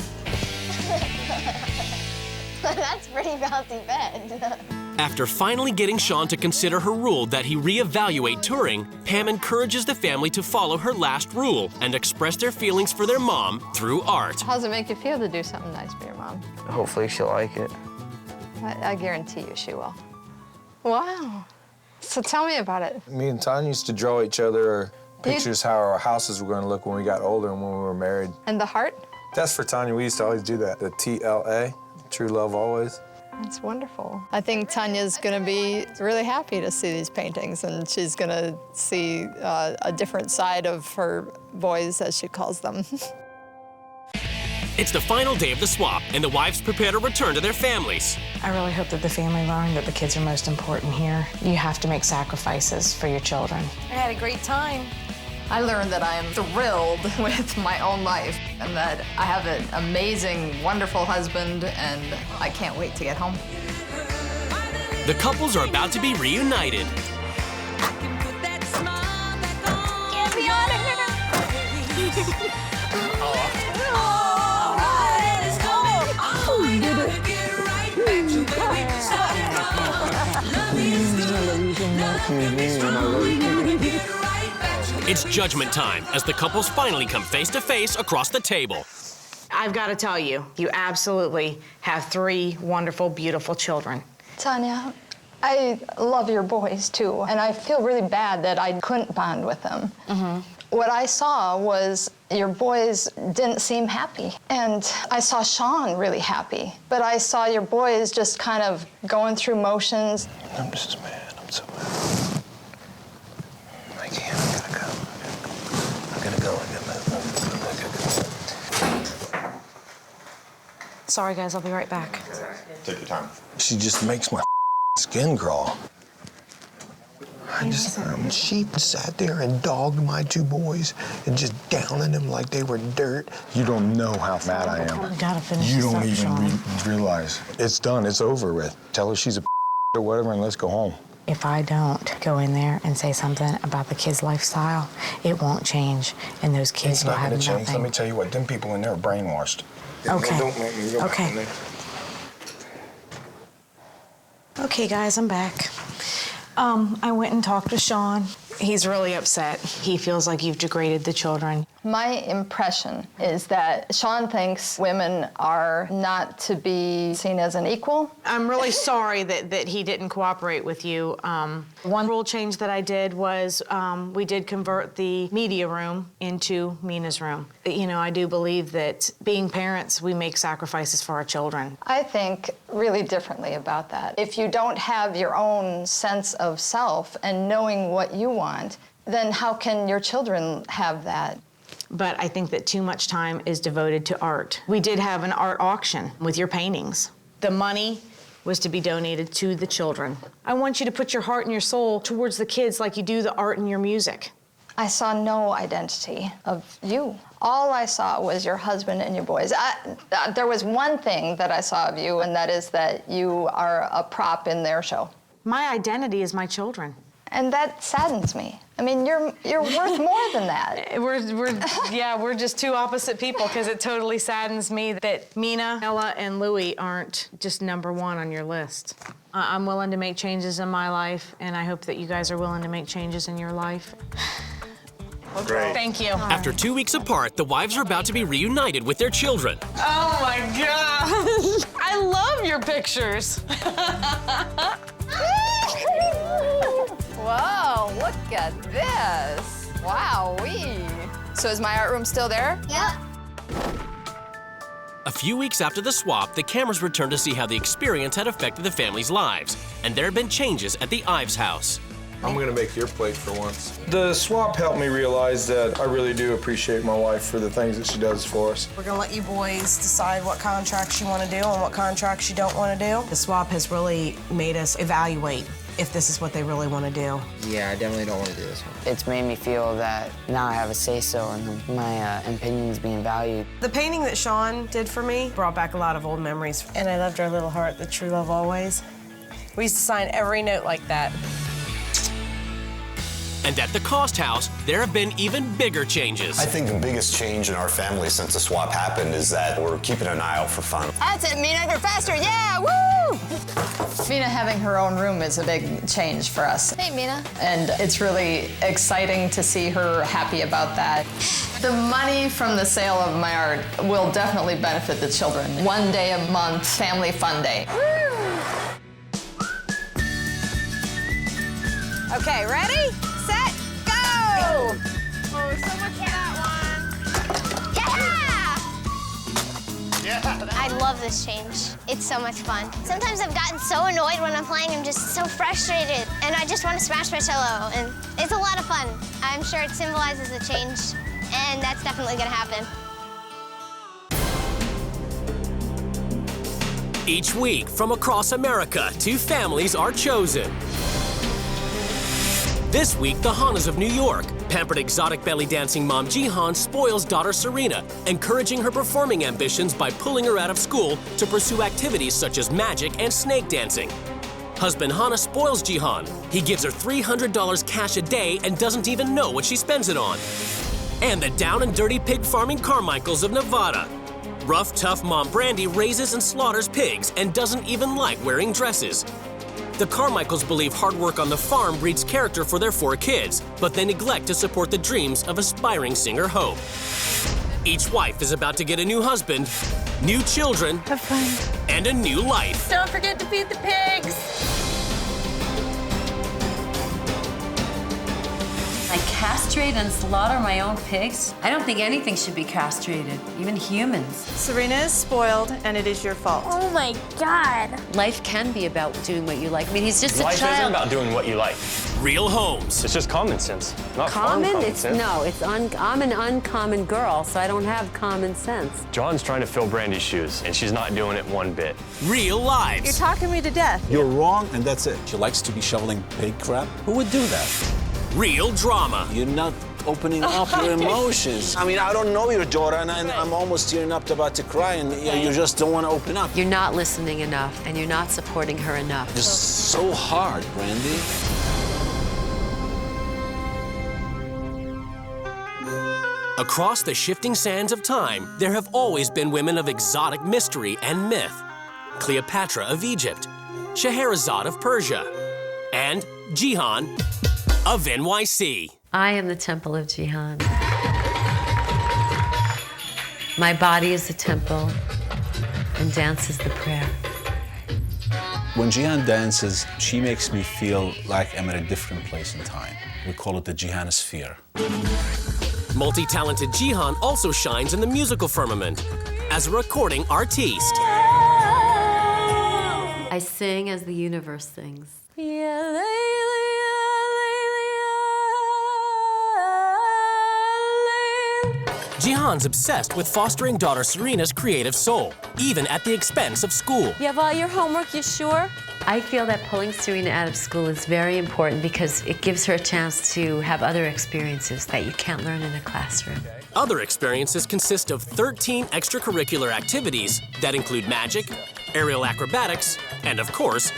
That's pretty bouncy bed. After finally getting Sean to consider her rule that he reevaluate touring, Pam encourages the family to follow her last rule and express their feelings for their mom through art. How does it make you feel to do something nice for your mom? Hopefully she'll like it. I guarantee you she will. Wow. So tell me about it. Me and Tanya used to draw each other pictures how our houses were going to look when we got older and when we were married. And the heart? That's for Tanya. We used to always do that. The TLA, True Love Always. That's wonderful. I think Tanya's going to be really happy to see these paintings, and she's going to see a different side of her boys, as she calls them. It's the final day of the swap, and the wives prepare to return to their families. I really hope that the family learned that the kids are most important here. You have to make sacrifices for your children. I had a great time. I learned that I am thrilled with my own life and that I have an amazing, wonderful husband, and I can't wait to get home. The couples are about to be reunited. Get me out of here! It's judgment time as the couples finally come face to face across the table. I've got to tell you, you absolutely have 3 wonderful, beautiful children. Tanya, I love your boys too, and I feel really bad that I couldn't bond with them. What I saw was your boys didn't seem happy, and I saw Sean really happy, but I saw your boys just kind of going through motions. I'm just mad. I'm so mad. I can't. I gotta go. I gotta go. Sorry, guys, I'll be right back. Take your time. She just makes my skin crawl. She sat there and dogged my 2 boys and just downing them like they were dirt. You don't know how mad I am. We gotta finish You this don't up, even Sean. realize. It's done. It's over with. Tell her she's a or whatever, and let's go home. If I don't go in there and say something about the kids' lifestyle, it won't change, and those kids It's will not have gonna change. nothing. Let me tell you what, them people in there are brainwashed. Okay. Don't make me go back in there. Okay, guys, I'm back. I went and talked to Sean. He's really upset. He feels like you've degraded the children. My impression is that Sean thinks women are not to be seen as an equal. I'm really sorry that he didn't cooperate with you. One rule change that I did was we did convert the media room into Mina's room. You know, I do believe that being parents, we make sacrifices for our children. I think really differently about that. If you don't have your own sense of self and knowing what you want, then how can your children have that? But I think that too much time is devoted to art. We did have an art auction with your paintings. The money was to be donated to the children. I want you to put your heart and your soul towards the kids like you do the art in your music. I saw no identity of you. All I saw was your husband and your boys. There was one thing that I saw of you, and that is that you are a prop in their show. My identity is my children. And that saddens me. I mean, you're worth more than that. We're just 2 opposite people, because it totally saddens me that Mina, Ella, and Louie aren't just #1 on your list. I'm willing to make changes in my life, and I hope that you guys are willing to make changes in your life. Great. Thank you. After 2 weeks apart, the wives are about to be reunited with their children. Oh my gosh! I I love your pictures. Whoa, look at this. Wowee. So is my art room still there? Yep. A few weeks after the swap, the cameras returned to see how the experience had affected the family's lives, and there had been changes at the Ives house. I'm gonna make your plate for once. The swap helped me realize that I really do appreciate my wife for the things that she does for us. We're gonna let you boys decide what contracts you wanna do and what contracts you don't wanna do. The swap has really made us evaluate if this is what they really wanna do. Yeah, I definitely don't want to do this one. It's made me feel that now I have a say-so and my opinion's being valued. The painting that Sean did for me brought back a lot of old memories. And I loved our little heart, the true love always. We used to sign every note like that. And at the Cost House, there have been even bigger changes. I think the biggest change in our family since the swap happened is that we're keeping an eye out for fun. That's it, Mina, go faster, yeah, woo! Mina having her own room is a big change for us. Hey, Mina. And it's really exciting to see her happy about that. The money from the sale of my art will definitely benefit the children. One day a month, family fun day. Okay, ready, set, go! Oh, so much for that one. Yeah! I love this change. It's so much fun. Sometimes I've gotten so annoyed when I'm playing. I'm just so frustrated, and I just want to smash my cello, and it's a lot of fun. I'm sure it symbolizes a change, and that's definitely gonna happen. Each week, from across America, 2 families are chosen. This week, the Hanas of New York. Pampered exotic belly dancing mom Jihan spoils daughter Serena, encouraging her performing ambitions by pulling her out of school to pursue activities such as magic and snake dancing. Husband Hana spoils Jihan. He gives her $300 cash a day and doesn't even know what she spends it on. And the down and dirty pig farming Carmichaels of Nevada. Rough, tough mom Brandy raises and slaughters pigs and doesn't even like wearing dresses. The Carmichaels believe hard work on the farm breeds character for their 4 kids, but they neglect to support the dreams of aspiring singer Hope. Each wife is about to get a new husband, new children, have fun, and a new life. Don't forget to feed the pigs. I castrate and slaughter my own pigs? I don't think anything should be castrated, even humans. Serena is spoiled, and it is your fault. Oh my God. Life can be about doing what you like. I mean, he's just a child. Life isn't about doing what you like. Real homes. It's just common sense, not common sense. No, I'm an uncommon girl, so I don't have common sense. John's trying to fill Brandy's shoes, and she's not doing it one bit. Real lives. You're talking me to death. You're wrong, and that's it. She likes to be shoveling pig crap. Who would do that? Real drama. You're not opening up your emotions. I mean, I don't know your daughter, and I'm almost tearing up about to cry, and you just don't want to open up. You're not listening enough, and you're not supporting her enough. It's so hard, Brandy. Across the shifting sands of time, there have always been women of exotic mystery and myth. Cleopatra of Egypt, Scheherazade of Persia, and Jihan of NYC. I am the temple of Jihan. My body is the temple, and dance is the prayer. When Jihan dances, she makes me feel like I'm at a different place in time. We call it the Jihanosphere. Multi-talented Jihan also shines in the musical firmament as a recording artiste. I sing as the universe sings. Jihan's obsessed with fostering daughter Serena's creative soul, even at the expense of school. You have all your homework, you sure? I feel that pulling Serena out of school is very important because it gives her a chance to have other experiences that you can't learn in a classroom. Other experiences consist of 13 extracurricular activities that include magic, aerial acrobatics, and of course,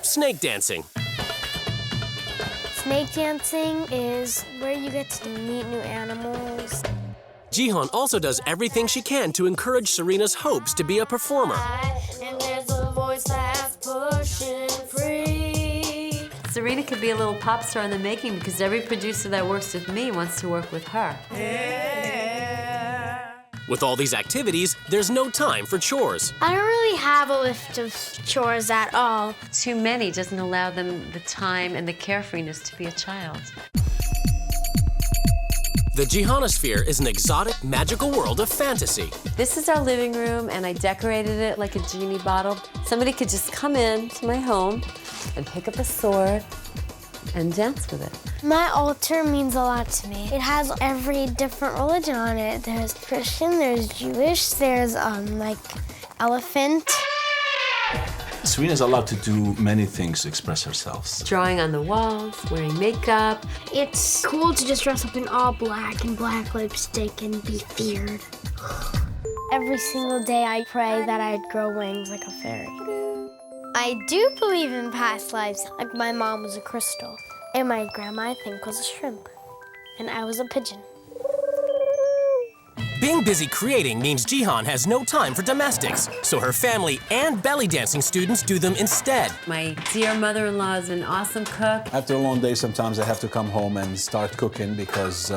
snake dancing. Snake dancing is where you get to meet new animals. Jihan also does everything she can to encourage Serena's hopes to be a performer. And there's a voice that's pushing free. Serena could be a little pop star in the making because every producer that works with me wants to work with her. With all these activities, there's no time for chores. I don't really have a list of chores at all. Too many doesn't allow them the time and the carefreeness to be a child. The Jihanosphere is an exotic, magical world of fantasy. This is our living room, and I decorated it like a genie bottle. Somebody could just come in to my home and pick up a sword and dance with it. My altar means a lot to me. It has every different religion on it. There's Christian, there's Jewish, there's like elephant. Serena's allowed to do many things to express herself. Drawing on the walls, wearing makeup. It's cool to just dress up in all black and black lipstick and be feared. Every single day I pray that I'd grow wings like a fairy. I do believe in past lives. Like my mom was a crystal, and my grandma, I think, was a shrimp, and I was a pigeon. Being busy creating means Jihan has no time for domestics, so her family and belly dancing students do them instead. My dear mother-in-law is an awesome cook. After a long day, sometimes I have to come home and start cooking because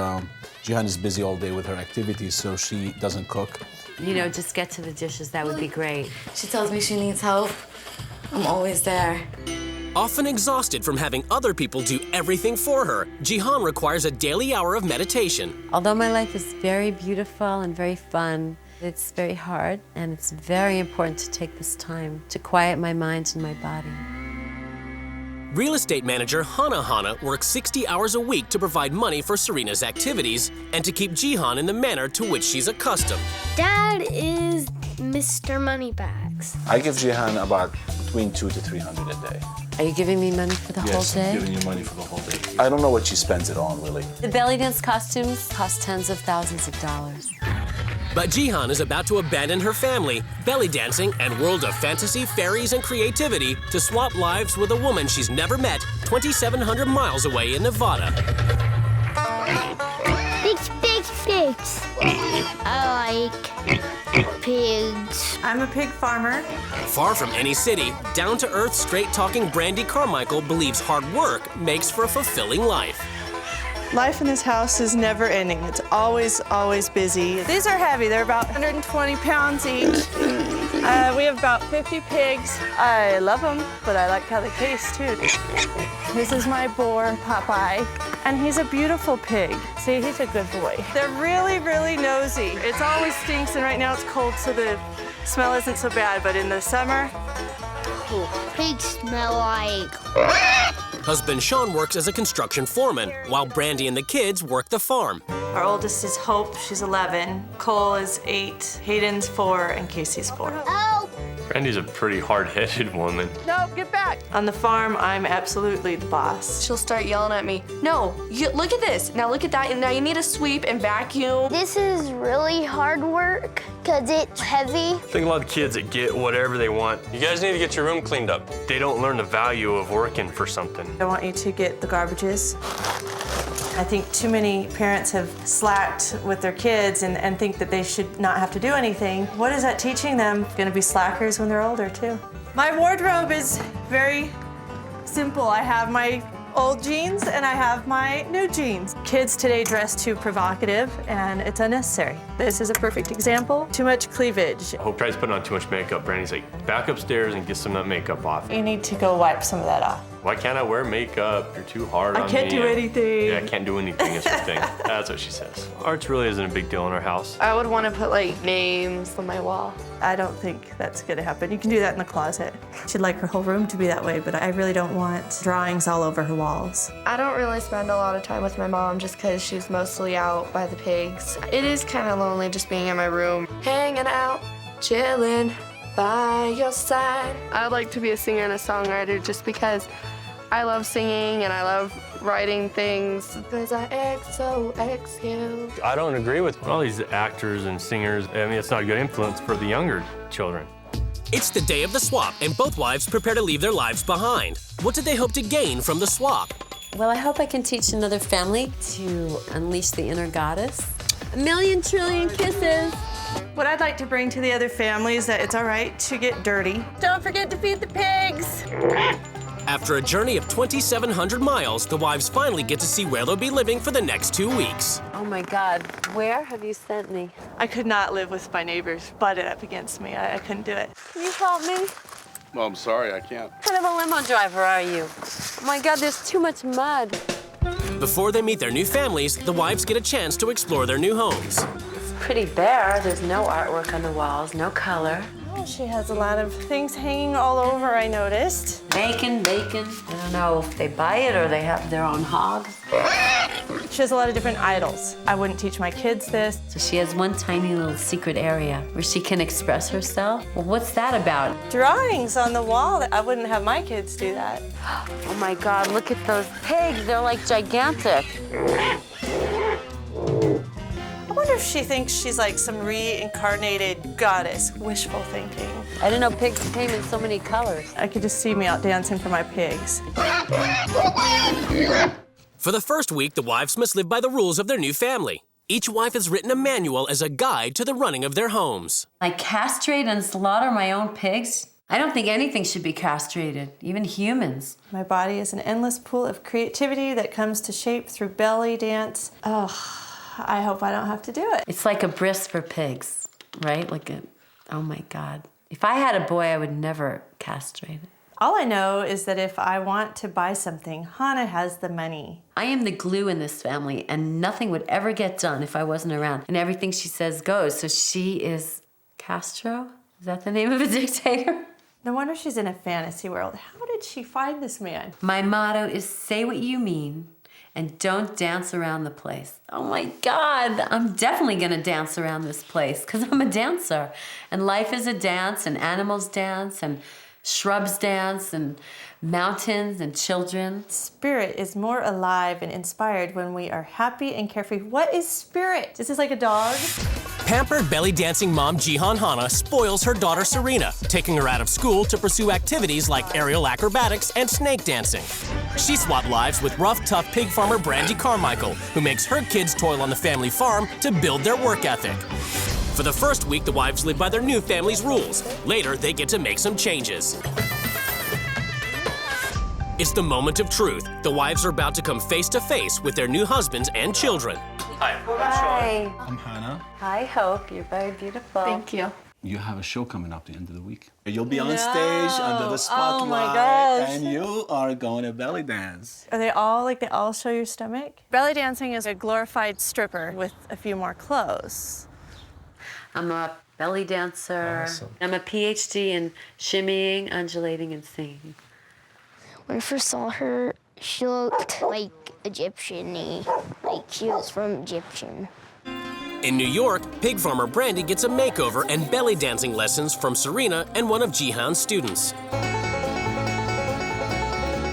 Jihan is busy all day with her activities, so she doesn't cook. You know, just get to the dishes, that would be great. She tells me she needs help. I'm always there. Often exhausted from having other people do everything for her, Jihan requires a daily hour of meditation. Although my life is very beautiful and very fun, it's very hard, and it's very important to take this time to quiet my mind and my body. Real estate manager Hana works 60 hours a week to provide money for Serena's activities and to keep Jihan in the manner to which she's accustomed. Dad is Mr. Moneybags. I give Jihan about between $200 to $300 a day. Are you giving me money for the whole Yes, day? I'm giving you money for the whole day. I don't know what she spends it on, really. The belly dance costumes cost tens of thousands of dollars. But Jihan is about to abandon her family, belly dancing, and world of fantasy, fairies, and creativity to swap lives with a woman she's never met 2,700 miles away in Nevada. Pigs. I like pigs. I'm a pig farmer. Far from any city, down-to-earth, straight-talking Brandy Carmichael believes hard work makes for a fulfilling life. Life in this house is never ending. It's always busy. These are heavy. They're about 120 pounds each. We have about 50 pigs. I love them, but I like how they taste too. This is my boar, Popeye, and he's a beautiful pig. See, he's a good boy. They're really nosy. It always stinks, and right now it's cold, so the smell isn't so bad, but in the summer, ooh. Pigs smell like... Husband Sean works as a construction foreman, while Brandy and the kids work the farm. our oldest is Hope, she's 11. Cole is 8, Hayden's 4, and Casey's 4. Oh! Brandy's a pretty hard-headed woman. No, get back! On the farm, I'm absolutely the boss. She'll start yelling at me. No, look at this. Now look at that. And now you need to sweep and vacuum. This is really hard work because it's heavy. I think a lot of kids that get whatever they want. You guys need to get your room cleaned up. They don't learn the value of working for something. I want you to get the garbages. I think too many parents have slacked with their kids and think that they should not have to do anything. What is that teaching them? Going to be slackers when they're older, too. My wardrobe is very simple. I have my old jeans and I have my new jeans. Kids today dress too provocative and it's unnecessary. This is a perfect example. Too much cleavage. Hope tries putting on too much makeup. Brandy's like, back upstairs and get some of that makeup off. You need to go wipe some of that off. Why can't I wear makeup? You're too hard on me. I can't do anything. Yeah, I can't do anything is her thing. That's what she says. Arts really isn't a big deal in our house. I would want to put like names on my wall. I don't think that's gonna happen. You can do that in the closet. She'd like her whole room to be that way, but I really don't want drawings all over her walls. I don't really spend a lot of time with my mom just because she's mostly out by the pigs. It is kind of lonely just being in my room. Hanging out, chilling by your side. I'd like to be a singer and a songwriter just because I love singing and I love writing things. Because I XOXU. I don't agree with all these actors and singers. I mean, it's not a good influence for the younger children. It's the day of the swap, and both wives prepare to leave their lives behind. What did they hope to gain from the swap? Well, I hope I can teach another family to unleash the inner goddess. A million trillion kisses. What I'd like to bring to the other family is that it's all right to get dirty. Don't forget to feed the pigs. After a journey of 2,700 miles, the wives finally get to see where they'll be living for the next 2 weeks. Oh my God, where have you sent me? I could not live with my neighbors butted up against me. I couldn't do it. Can you help me? Well, I'm sorry, I can't. What kind of a limo driver are you? Oh my God, there's too much mud. Before they meet their new families, the wives get a chance to explore their new homes. It's pretty bare. There's no artwork on the walls, no color. Oh, she has a lot of things hanging all over, I noticed. Bacon. I don't know if they buy it or they have their own hogs. She has a lot of different idols. I wouldn't teach my kids this. So she has one tiny little secret area where she can express herself. Well, what's that about? Drawings on the wall. I wouldn't have my kids do that. Oh my God, look at those pigs. They're like gigantic. I wonder if she thinks she's like some reincarnated goddess. Wishful thinking. I didn't know pigs came in so many colors. I could just see me out dancing for my pigs. For the first week, the wives must live by the rules of their new family. Each wife has written a manual as a guide to the running of their homes. I castrate and slaughter my own pigs? I don't think anything should be castrated, even humans. My body is an endless pool of creativity that comes to shape through belly dance. Oh, I hope I don't have to do it. It's like a bris for pigs, right? Oh my God. If I had a boy, I would never castrate it. All I know is that if I want to buy something, Hannah has the money. I am the glue in this family, and nothing would ever get done if I wasn't around. And everything she says goes. So she is Castro? Is that the name of a dictator? No wonder she's in a fantasy world. How did she find this man? My motto is say what you mean and don't dance around the place. Oh my God, I'm definitely gonna dance around this place because I'm a dancer. And life is a dance, and animals dance, and shrubs dance, and mountains and children. Spirit is more alive and inspired when we are happy and carefree. What is spirit? Is this like a dog? Pampered belly dancing mom Jihan Hana spoils her daughter Serena, taking her out of school to pursue activities like aerial acrobatics and snake dancing. She swapped lives with rough, tough pig farmer Brandy Carmichael, who makes her kids toil on the family farm to build their work ethic. For the first week, the wives live by their new family's rules. Later, they get to make some changes. It's the moment of truth. The wives are about to come face to face with their new husbands and children. Hi. Hi. I'm Hannah. Hi, Hope. You're very beautiful. Thank you. You have a show coming up the end of the week. You'll be on stage under the spotlight, oh my gosh. and you are going to belly dance. Are they all show your stomach? Belly dancing is a glorified stripper with a few more clothes. I'm a belly dancer. Awesome. I'm a PhD in shimmying, undulating, and singing. When I first saw her, she looked like Egyptian-y, like she was from Egyptian. In New York, pig farmer Brandy gets a makeover and belly dancing lessons from Serena and one of Jihan's students.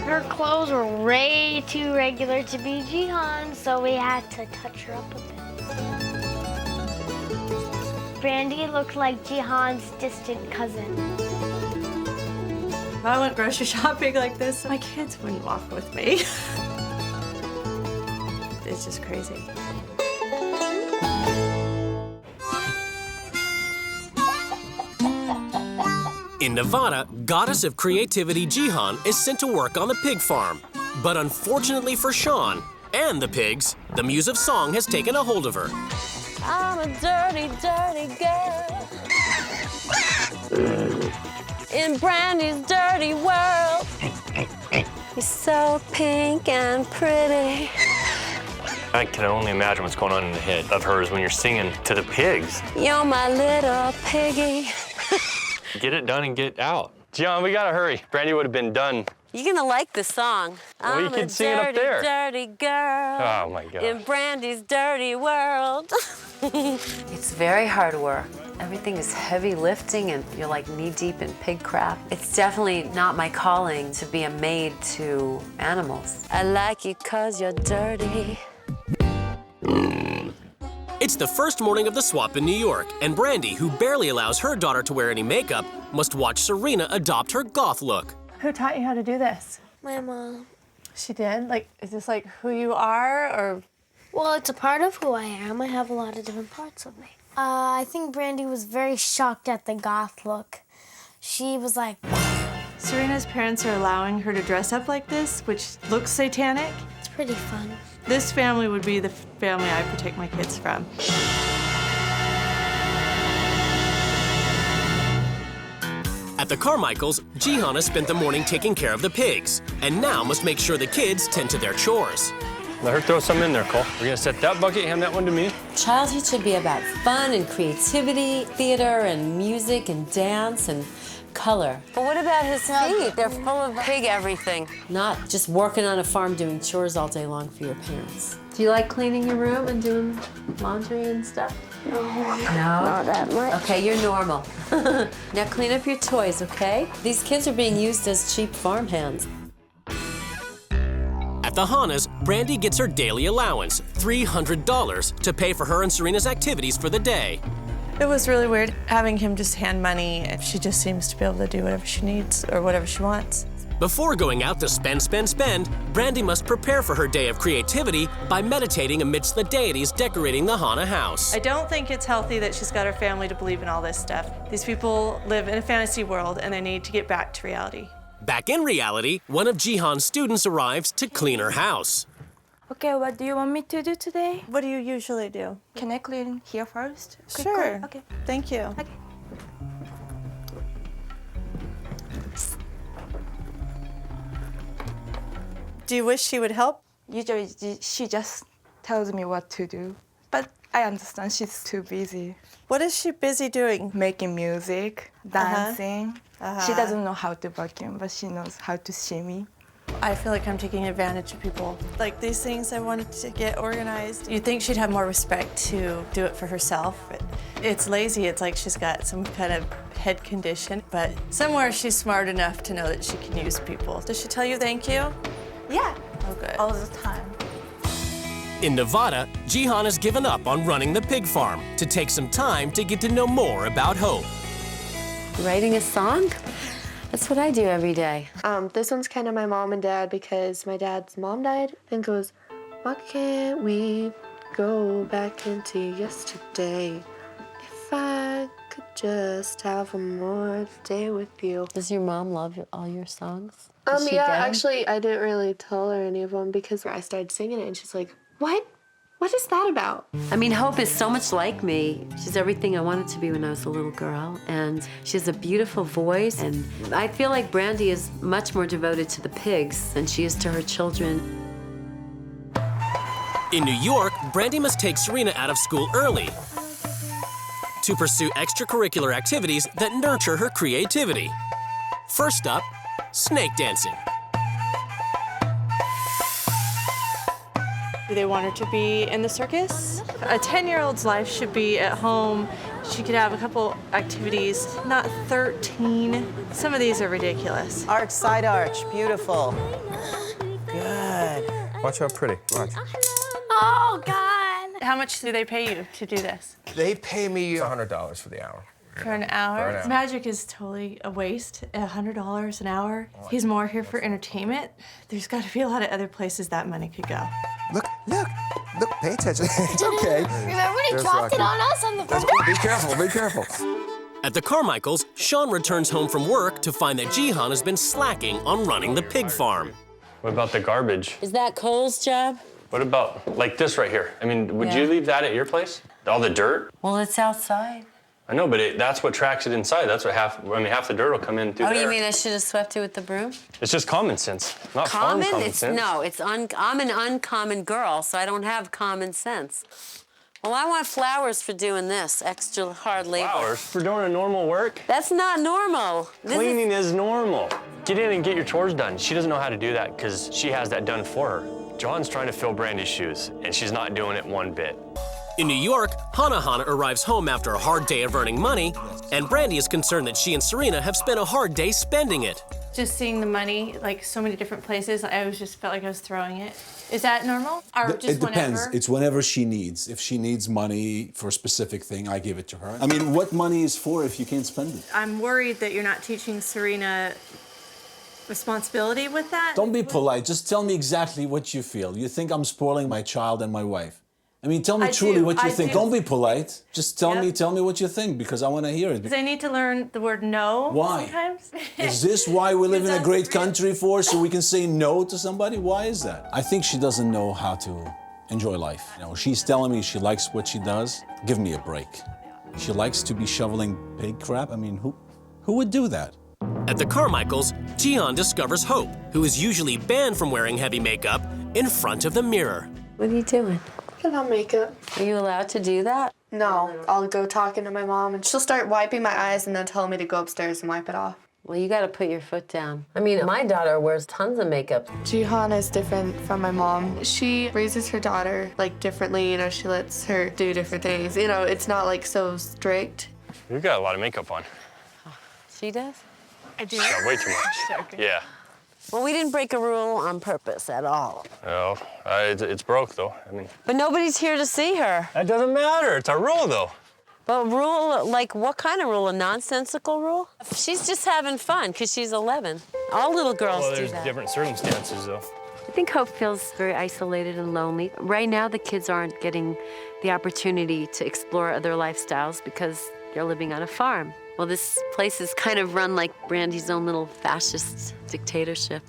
Her clothes were way too regular to be Jihan, so we had to touch her up a bit. Brandy looked like Jihan's distant cousin. If I went grocery shopping like this, my kids wouldn't walk with me. It's just crazy. In Nevada, goddess of creativity Jihan is sent to work on the pig farm. But unfortunately for Sean and the pigs, the muse of song has taken a hold of her. I'm a dirty, dirty girl in Brandy's dirty world. You're so pink and pretty. I can only imagine what's going on in the head of hers when you're singing to the pigs. You're my little piggy. Get it done and get out. John, we gotta hurry. Brandy would have been done. You're gonna like the song. Well, you I'm can a sing it up dirty, there. dirty girl Oh my God. in Brandy's dirty world. It's very hard work. Everything is heavy lifting and you're like knee deep in pig crap. It's definitely not my calling to be a maid to animals. I like you 'cause you're dirty. It's the first morning of the swap in New York, and Brandy, who barely allows her daughter to wear any makeup, must watch Serena adopt her goth look. Who taught you how to do this? My mom. She did? Like, is this like who you are, or? Well, it's a part of who I am. I have a lot of different parts of me. I think Brandy was very shocked at the goth look. She was like, Serena's parents are allowing her to dress up like this, which looks satanic. It's pretty fun. This family would be the family I protect my kids from. At the Carmichaels, Jihan has spent the morning taking care of the pigs, and now must make sure the kids tend to their chores. Let her throw some in there, Cole. We're gonna set that bucket, hand that one to me. Childhood should be about fun and creativity, theater and music and dance and color. But what about his feet? They're full of pig everything. Not just working on a farm doing chores all day long for your parents. Do you like cleaning your room and doing laundry and stuff? No? Not that much. Okay, you're normal. Now clean up your toys, okay? These kids are being used as cheap farm hands. At the Hanas, Brandy gets her daily allowance, $300, to pay for her and Serena's activities for the day. It was really weird having him just hand money. She just seems to be able to do whatever she needs or whatever she wants. Before going out to spend, Brandy must prepare for her day of creativity by meditating amidst the deities decorating the Hana house. I don't think it's healthy that she's got her family to believe in all this stuff. These people live in a fantasy world and they need to get back to reality. Back in reality, one of Jihan's students arrives to clean her house. Okay, what do you want me to do today? What do you usually do? Can I clean here first? Sure. Okay. Thank you. Okay. Do you wish she would help? Usually she just tells me what to do. But I understand she's too busy. What is she busy doing? Making music, dancing. Uh-huh. She doesn't know how to vacuum, but she knows how to shimmy. I feel like I'm taking advantage of people. Like these things I wanted to get organized. You'd think she'd have more respect to do it for herself. But it's lazy. It's like she's got some kind of head condition. But somewhere she's smart enough to know that she can use people. Does she tell you thank you? Yeah. Oh, good. All the time. In Nevada, Jihan has given up on running the pig farm to take some time to get to know more about Hope. Writing a song? That's what I do every day. This one's kind of my mom and dad because my dad's mom died. I think it goes, why can't we go back into yesterday? If I could just have one more day with you. Does your mom love all your songs? Yeah, actually, I didn't really tell her any of them because I started singing it and she's like, what? What is that about? I mean, Hope is so much like me. She's everything I wanted to be when I was a little girl, and she has a beautiful voice, and I feel like Brandy is much more devoted to the pigs than she is to her children. In New York, Brandy must take Serena out of school early to pursue extracurricular activities that nurture her creativity. First up, snake dancing. Do they want her to be in the circus? A 10-year-old's life should be at home. She could have a couple activities, not 13. Some of these are ridiculous. Arch, side arch, beautiful. Good. Watch how pretty, watch. Oh, God. How much do they pay you to do this? They pay me $100 for the hour. For an hour? For an hour. Magic is totally a waste. $100 an hour. He's more here for entertainment. There's got to be a lot of other places that money could go. Look, pay attention. It's okay. Remember when he dropped it on us on the floor? Be careful, be careful. At the Carmichaels, Sean returns home from work to find that Jihan has been slacking on running the pig farm. What about the garbage? Is that Cole's job? What about, like this right here? I mean, would you leave that at your place? All the dirt? Well, it's outside. I know, but that's what tracks it inside. That's what half the dirt will come in through there. Oh, you mean I should have swept it with the broom? It's just common sense, not farm common sense. No, I'm an uncommon girl, so I don't have common sense. Well, I want flowers for doing this, extra hard labor. Flowers? For doing a normal work? That's not normal. Cleaning is normal. Get in and get your chores done. She doesn't know how to do that because she has that done for her. John's trying to fill Brandy's shoes, and she's not doing it one bit. In New York, Hana arrives home after a hard day of earning money, and Brandy is concerned that she and Serena have spent a hard day spending it. Just seeing the money, like so many different places, I always just felt like I was throwing it. Is that normal? Or just it depends. whenever? It's whenever she needs. If she needs money for a specific thing, I give it to her. I mean, what money is for if you can't spend it? I'm worried that you're not teaching Serena responsibility with that. Don't be polite. Just tell me exactly what you feel. You think I'm spoiling my child and my wife? I mean, tell me truly what you think. Don't be polite. Just tell me what you think, because I want to hear it. Because I need to learn the word no. Why? Sometimes. Is this why we live in a great country for, so we can say no to somebody? Why is that? I think she doesn't know how to enjoy life. You know, she's telling me she likes what she does. Give me a break. She likes to be shoveling pig crap. I mean, who would do that? At the Carmichaels, Tian discovers Hope, who is usually banned from wearing heavy makeup, in front of the mirror. What are you doing? Put on makeup. Are you allowed to do that? No, I'll go talking to my mom and she'll start wiping my eyes and then telling me to go upstairs and wipe it off. Well, you got to put your foot down. I mean, my daughter wears tons of makeup. Jihan is different from my mom. She raises her daughter like differently, you know, she lets her do different things. You know, it's not like so strict. You've got a lot of makeup on. She does? I do. Yeah, way too much. Yeah. Well, we didn't break a rule on purpose at all. Well, it's broke, though. I mean... But nobody's here to see her. That doesn't matter. It's a rule, though. But rule, like what kind of rule? A nonsensical rule? She's just having fun because she's 11. All little girls do that. Well, there's different circumstances, though. I think Hope feels very isolated and lonely. Right now, the kids aren't getting the opportunity to explore other lifestyles because they're living on a farm. Well, this place is kind of run like Brandy's own little fascist dictatorship.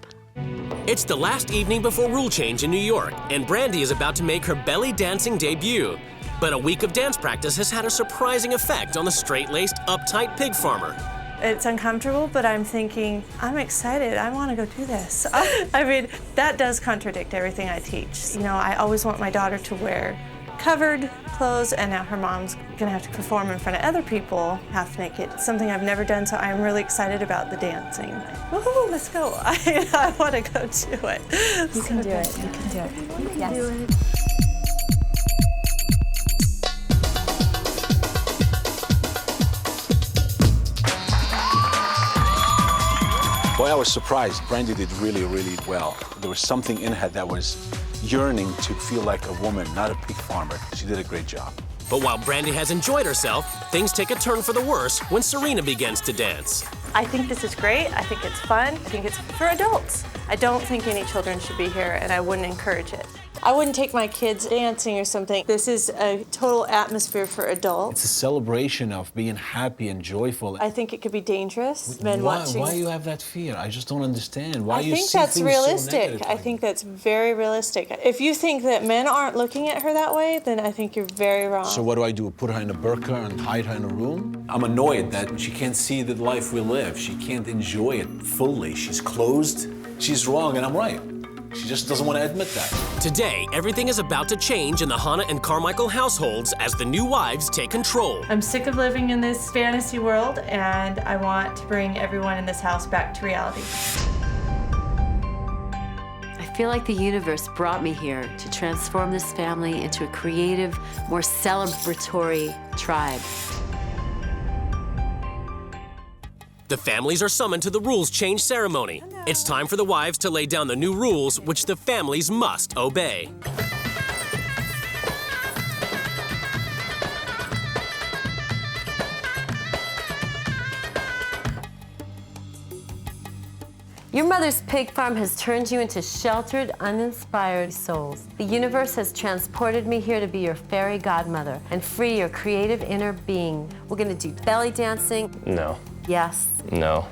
It's the last evening before rule change in New York, and Brandy is about to make her belly dancing debut. But a week of dance practice has had a surprising effect on the straight-laced, uptight pig farmer. It's uncomfortable, but I'm thinking, I'm excited. I want to go do this. I mean, that does contradict everything I teach. You know, I always want my daughter to wear covered clothes, and now her mom's gonna have to perform in front of other people, half naked. It's something I've never done, so I'm really excited about the dancing. Woohoo, let's go. I want to go do it. You can do it. You can do it. Yes. Do it. Boy, I was surprised. Brandy did really, really well. There was something in her that was yearning to feel like a woman, not a pig farmer. She did a great job. But while Brandy has enjoyed herself, things take a turn for the worse when Serena begins to dance. I think this is great. I think it's fun. I think it's for adults. I don't think any children should be here, and I wouldn't encourage it. I wouldn't take my kids dancing or something. This is a total atmosphere for adults. It's a celebration of being happy and joyful. I think it could be dangerous. Men watching. Why do you have that fear? I just don't understand. Why I you think see that's things realistic. so I think that's very realistic. If you think that men aren't looking at her that way, then I think you're very wrong. So what do I do? Put her in a burqa and hide her in a room? I'm annoyed that she can't see the life we live. She can't enjoy it fully. She's closed. She's wrong, and I'm right. She just doesn't want to admit that. Today, everything is about to change in the Hannah and Carmichael households as the new wives take control. I'm sick of living in this fantasy world, and I want to bring everyone in this house back to reality. I feel like the universe brought me here to transform this family into a creative, more celebratory tribe. The families are summoned to the rules change ceremony. It's time for the wives to lay down the new rules which the families must obey. Your mother's pig farm has turned you into sheltered, uninspired souls. The universe has transported me here to be your fairy godmother and free your creative inner being. We're gonna do belly dancing. No. Yes. No.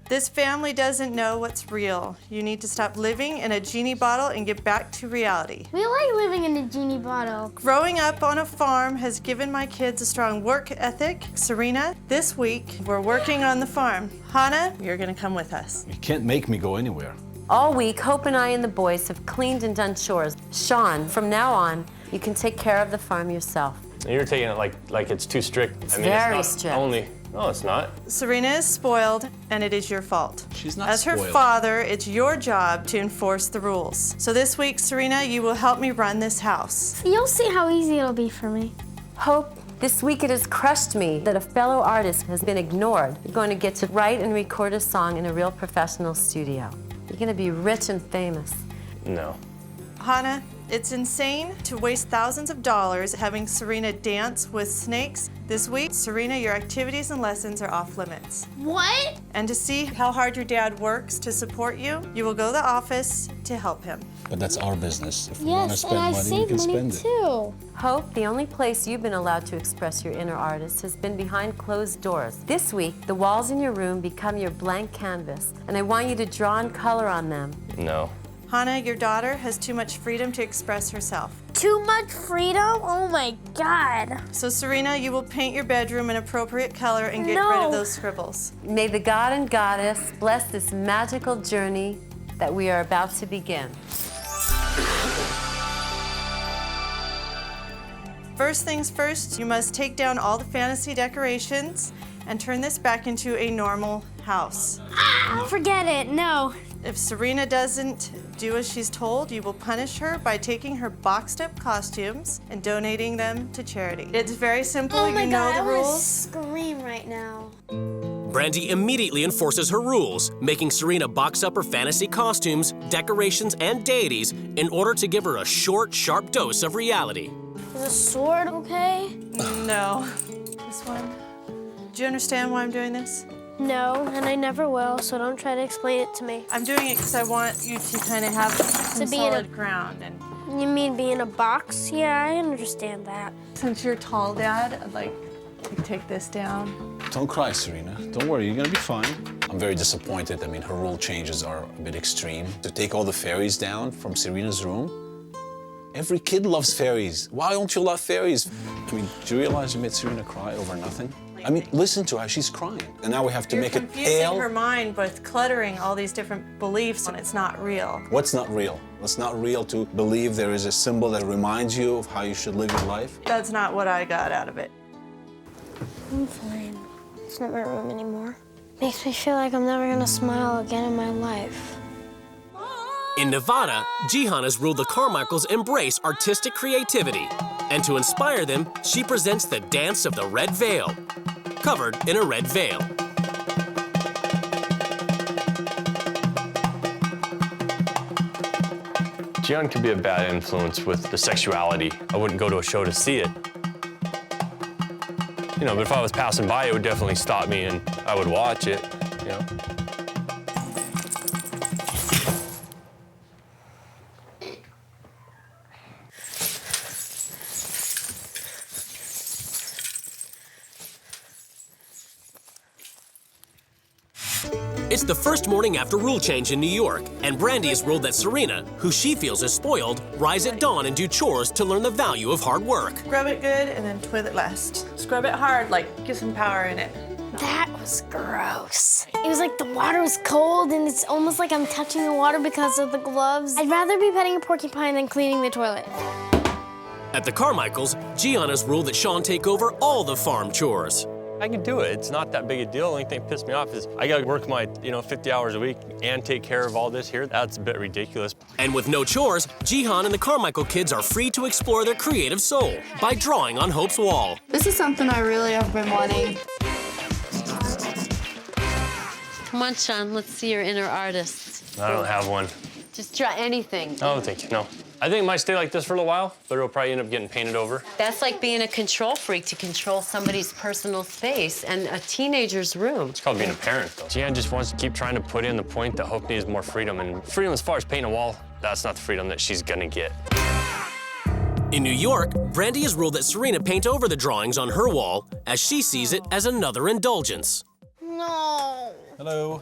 This family doesn't know what's real. You need to stop living in a genie bottle and get back to reality. We like living in a genie bottle. Growing up on a farm has given my kids a strong work ethic. Serena, this week, we're working on the farm. Hannah, you're gonna come with us. You can't make me go anywhere. All week, Hope and I and the boys have cleaned and done chores. Sean, from now on, you can take care of the farm yourself. You're taking it like it's too strict. It's very it's not strict. Only, no, it's not. Serena is spoiled, and it is your fault. She's not As her spoiled. father, it's your job to enforce the rules. So this week, Serena, you will help me run this house. You'll see how easy it'll be for me. Hope, this week it has crushed me that a fellow artist has been ignored. You're going to get to write and record a song in a real professional studio. You're going to be rich and famous. No. Hannah, it's insane to waste thousands of dollars having Serena dance with snakes, This week, Serena, your activities and lessons are off limits. What? And to see how hard your dad works to support you, you will go to the office to help him. But that's our business. If we want to spend money, we can spend it. Too. Hope, the only place you've been allowed to express your inner artist has been behind closed doors. This week, the walls in your room become your blank canvas, and I want you to draw and color on them. No. Hannah, your daughter, has too much freedom to express herself. Too much freedom? Oh my God. So Serena, you will paint your bedroom an appropriate color and get rid of those scribbles. May the God and Goddess bless this magical journey that we are about to begin. First things first, you must take down all the fantasy decorations and turn this back into a normal house. Forget it, no. If Serena doesn't do as she's told, you will punish her by taking her boxed up costumes and donating them to charity. It's very simple, Oh my you God, know the I wanna rules. scream right now. Brandy immediately enforces her rules, making Serena box up her fantasy costumes, decorations, and deities in order to give her a short, sharp dose of reality. Is a sword okay? No. This one. Do you understand why I'm doing this? No, and I never will, so don't try to explain it to me. I'm doing it because I want you to kind of have some be in a- solid ground. And You mean be in a box? Yeah, I understand that. since you're tall, Dad, I'd like to take this down. Don't cry, Serena. Don't worry, you're gonna be fine. I'm very disappointed. I mean, her rule changes are a bit extreme. To take all the fairies down from Serena's room? Every kid loves fairies. Why don't you love fairies? I mean, do you realize you made Serena cry over nothing? I mean, listen to her, she's crying. And now we have to make it confusing pale. her mind with cluttering all these different beliefs, and it's not real. What's not real? What's not real to believe there is a symbol that reminds you of how you should live your life? That's not what I got out of it. I'm fine. It's not my room anymore. Makes me feel like I'm never gonna smile again in my life. In Nevada, Jihan has ruled the Carmichaels embrace artistic creativity. And to inspire them, she presents the Dance of the Red Veil, covered in a red veil. Gian could be a bad influence with the sexuality. I wouldn't go to a show to see it. You know, but if I was passing by, it would definitely stop me and I would watch it, you know. It's the first morning after rule change in New York, and Brandy has ruled that Serena, who she feels is spoiled, rise at dawn and do chores to learn the value of hard work. Scrub it good and then toilet last. Scrub it hard, like get some power in it. That was gross. It was like the water was cold and it's almost like I'm touching the water because of the gloves. I'd rather be petting a porcupine than cleaning the toilet. At the Carmichaels, Gian has ruled that Sean take over all the farm chores. I can do it. It's not that big a deal. The only thing that pissed me off is I gotta work my, 50 hours a week and take care of all this here. That's a bit ridiculous. And with no chores, Jihan and the Carmichael kids are free to explore their creative soul by drawing on Hope's wall. This is something I really have been wanting. Come on, Sean, let's see your inner artist. I don't have one. Just draw anything. Oh, thank you. No. I think it might stay like this for a little while, but it'll probably end up getting painted over. That's like being a control freak to control somebody's personal space and a teenager's room. It's called being a parent, though. Gian just wants to keep trying to put in the point that Hope needs more freedom. And freedom as far as painting a wall, that's not the freedom that she's gonna get. In New York, Brandy has ruled that Serena paint over the drawings on her wall, as she sees it as another indulgence. No. Hello.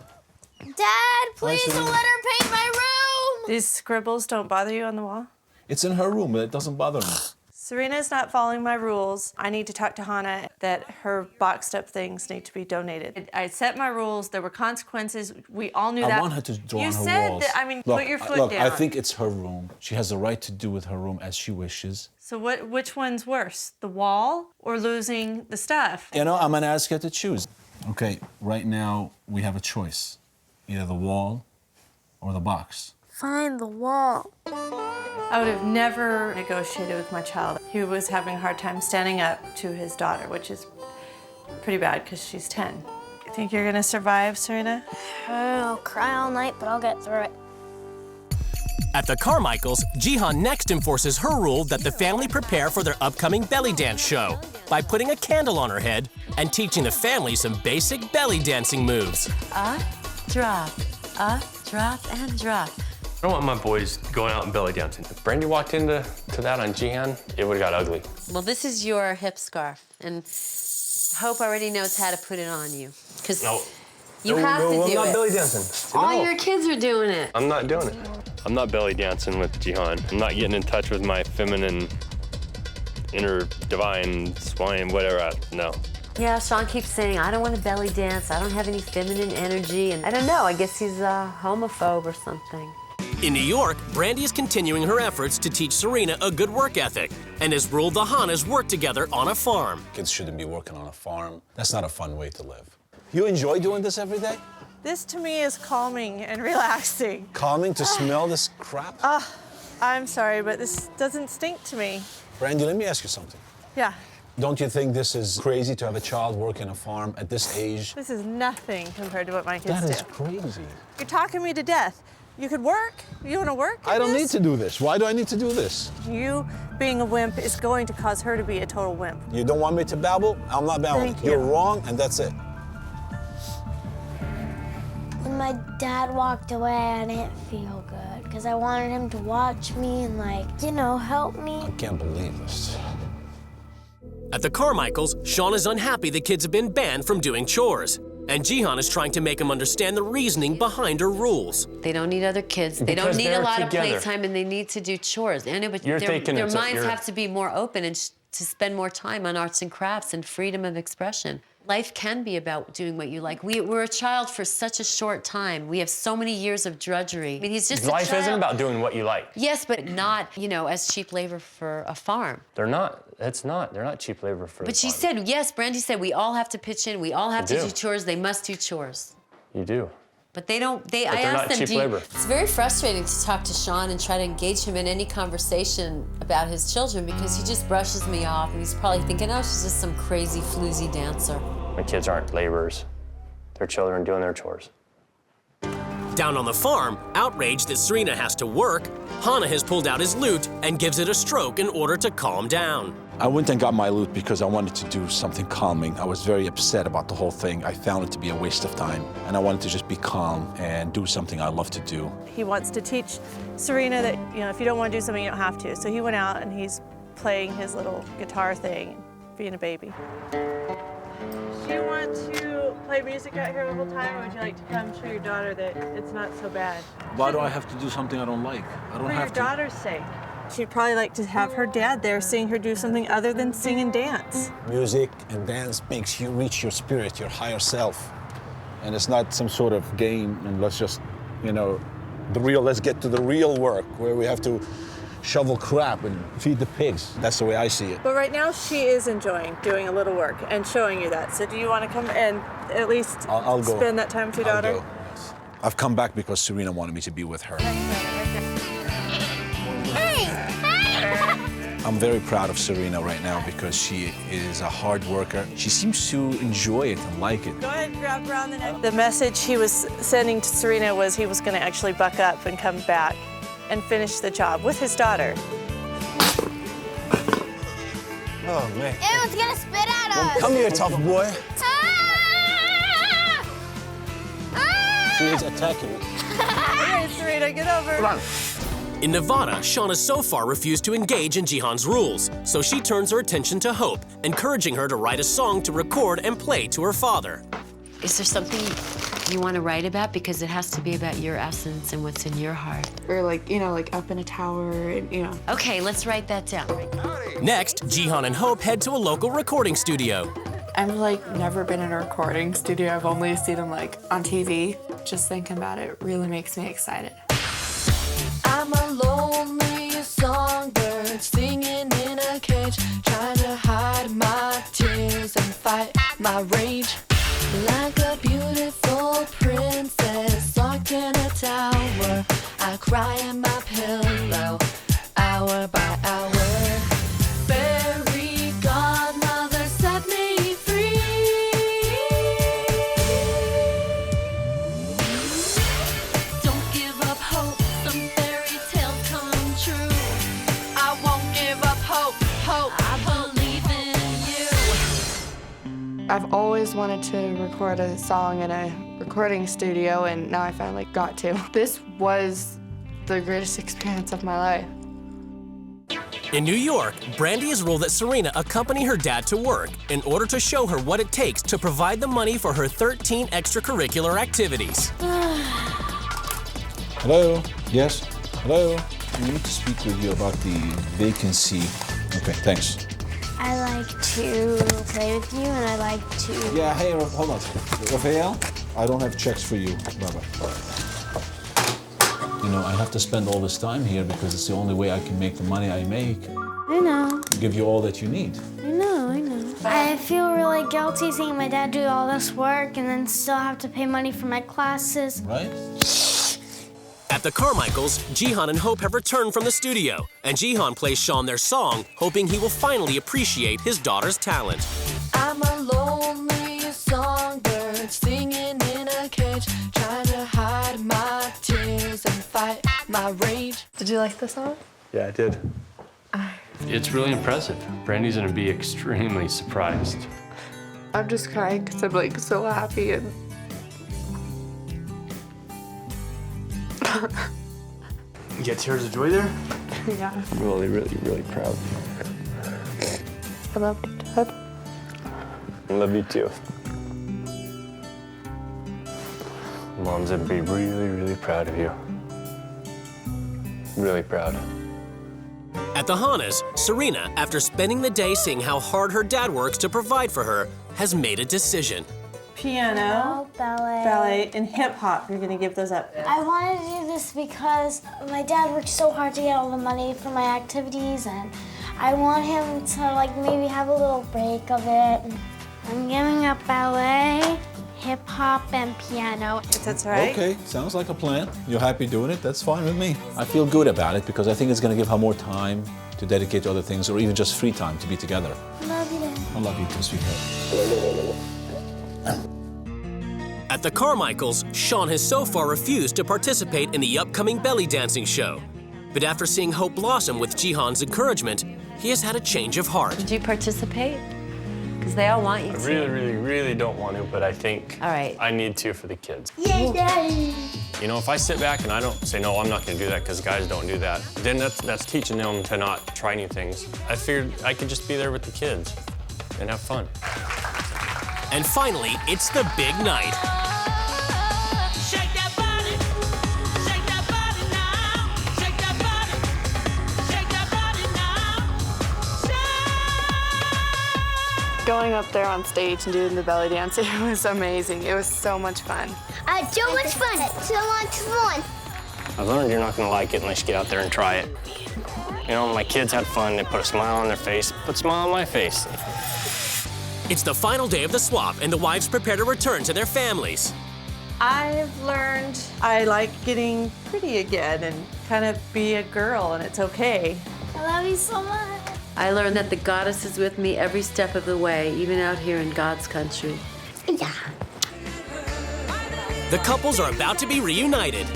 Dad, please don't let her paint my room. These scribbles don't bother you on the wall? It's in her room, but it doesn't bother me. Serena's not following my rules. I need to talk to Hannah that her boxed up things need to be donated. I set my rules. There were consequences. We all knew that. I want her to draw on her walls. You said that, put your foot down. I think it's her room. She has the right to do with her room as she wishes. So which one's worse, the wall or losing the stuff? I'm gonna ask her to choose. Okay, right now we have a choice. Either the wall or the box. Find the wall. I would have never negotiated with my child. He was having a hard time standing up to his daughter, which is pretty bad because she's 10. You think you're gonna survive, Serena? I'll cry all night, but I'll get through it. At the Carmichaels, Jihan next enforces her rule that the family prepare for their upcoming belly dance show by putting a candle on her head and teaching the family some basic belly dancing moves. Up, drop, and drop. I don't want my boys going out and belly dancing. If Brandy walked into that on Jihan, it would have got ugly. Well, this is your hip scarf, and Hope already knows how to put it on you. Because you have to do it. I'm not belly dancing. All your kids are doing it. I'm not doing it. I'm not belly dancing with Jihan. I'm not getting in touch with my feminine, inner divine swine, whatever. No. Yeah, Sean keeps saying, I don't want to belly dance. I don't have any feminine energy. And I don't know, I guess he's a homophobe or something. In New York, Brandy is continuing her efforts to teach Serena a good work ethic and has ruled the Hannas work together on a farm. Kids shouldn't be working on a farm. That's not a fun way to live. You enjoy doing this every day? This to me is calming and relaxing. Calming to smell this crap? I'm sorry, but this doesn't stink to me. Brandy, let me ask you something. Yeah. Don't you think this is crazy to have a child working a farm at this age? This is nothing compared to what my kids do. That is crazy. You're talking me to death. You could work. You want to work? I don't need to do this. Why do I need to do this? You being a wimp is going to cause her to be a total wimp. You don't want me to babble? I'm not babbling. Thank you. You're wrong, and that's it. When my dad walked away, I didn't feel good because I wanted him to watch me and, like, you know, help me. I can't believe this. At the Carmichaels, Sean is unhappy the kids have been banned from doing chores. And Jihan is trying to make him understand the reasoning behind her rules. They don't need other kids. They don't need a lot of playtime, and they need to do chores. I know, but their minds have to be more open and to spend more time on arts and crafts and freedom of expression. Life can be about doing what you like. We're a child for such a short time. We have so many years of drudgery. I mean, he's just Life isn't about doing what you like. Yes, but not, you know, as cheap labor for a farm. They're not. It's not. They're not cheap labor for But the she farm. said, yes, Brandy said, we all have to pitch in. We all have to do chores. They must do chores. You do. But they don't, I they're asked not them, cheap labor. it's very frustrating to talk to Sean and try to engage him in any conversation about his children because he just brushes me off and he's probably thinking, oh, she's just some crazy floozy dancer. My kids aren't laborers. They're children doing their chores. Down on the farm, outraged that Serena has to work, Hannah has pulled out his lute and gives it a stroke in order to calm down. I went and got my lute because I wanted to do something calming. I was very upset about the whole thing. I found it to be a waste of time, and I wanted to just be calm and do something I love to do. He wants to teach Serena that, you know, if you don't want to do something, you don't have to. So he went out and he's playing his little guitar thing, being a baby. Do you want to play music out here the whole time, or would you like to come show your daughter that it's not so bad? Why do I have to do something I don't like? I don't have to. For your daughter's sake. She'd probably like to have her dad there seeing her do something other than sing and dance. Music and dance makes you reach your spirit, your higher self. And it's not some sort of game, and let's just, you know, let's get to the real work where we have to shovel crap and feed the pigs. That's the way I see it. But right now she is enjoying doing a little work and showing you that. So do you want to come and at least I'll go. Spend that time with your daughter? I'll go. Yes. I've come back because Serena wanted me to be with her. I'm very proud of Serena right now because she is a hard worker. She seems to enjoy it and like it. Go ahead and grab around the neck. The message he was sending to Serena was he was going to actually buck up and come back and finish the job with his daughter. Oh, man. It was gonna spit at us. Come here, tough boy. She is attacking me. Okay, Serena, get over. Come on. In Nevada, Shauna so far refused to engage in Jihan's rules, so she turns her attention to Hope, encouraging her to write a song to record and play to her father. Is there something you want to write about? Because it has to be about your essence and what's in your heart. Or like, you know, like up in a tower and, you know. Okay, let's write that down. Next, Jihan and Hope head to a local recording studio. I've like never been in a recording studio. I've only seen them like on TV. Just thinking about it really makes me excited. I'm a lonely songbird singing in a cage, trying to hide my tears and fight my rage. Like a beautiful princess locked in a tower, I cry in my pillow, hour by hour. Fairy godmother set me free. Don't give up I've always wanted to record a song in a recording studio, and now I finally got to. This was the greatest experience of my life. In New York, Brandy is ruled that Serena accompany her dad to work in order to show her what it takes to provide the money for her 13 extracurricular activities. Hello? Yes? Hello? We need to speak with you about the vacancy. Okay, thanks. I like to play with you, and I like to... Yeah, hey, hold on. Rafael, I don't have checks for you. Bye-bye. You know, I have to spend all this time here because it's the only way I can make the money I make. I know. Give you all that you need. I know. I feel really guilty seeing my dad do all this work and then still have to pay money for my classes. Right? At the Carmichaels, Jihan and Hope have returned from the studio, and Jihan plays Sean their song, hoping he will finally appreciate his daughter's talent. I'm a lonely songbird singing in a cage, trying to hide my tears and fight my rage. Did you like the song? Yeah, I did. It's really impressive. Brandy's gonna be extremely surprised. I'm just crying because I'm like so happy and You get tears of joy there? yeah. Really, really, really proud. I love you, Dad. I love you too. Mom's gonna be really, really proud of you. Really proud. At the Hanas, Serena, after spending the day seeing how hard her dad works to provide for her, has made a decision. Piano, ballet, and hip hop. You're gonna give those up. I wanted to do this because my dad worked so hard to get all the money for my activities, and I want him to like maybe have a little break of it. I'm giving up ballet, hip hop, and piano. That's right. Okay, sounds like a plan. You're happy doing it, that's fine with me. I feel good about it because I think it's gonna give her more time to dedicate to other things or even just free time to be together. I love you, Dad. I love you too, sweetheart. At the Carmichaels, Sean has so far refused to participate in the upcoming belly dancing show. But after seeing Hope blossom with Jihan's encouragement, he has had a change of heart. Did you participate? Because they all want you I to. really, really, really don't want to, but I think All right. I need to for the kids. Yay, Daddy! You know, if I sit back and I don't say, no, I'm not gonna do that because guys don't do that, then that's teaching them to not try new things. I figured I could just be there with the kids and have fun. And finally, it's the big night. Going up there on stage and doing the belly dance, it was amazing. It was so much fun. So much fun! So much fun! I've learned you're not gonna like it unless you get out there and try it. You know, my kids had fun, they put a smile on their face, put a smile on my face. It's the final day of the swap, and the wives prepare to return to their families. I've learned I like getting pretty again and kind of be a girl, and it's okay. I love you so much. I learned that the goddess is with me every step of the way, even out here in God's country. Yeah. The couples are about to be reunited.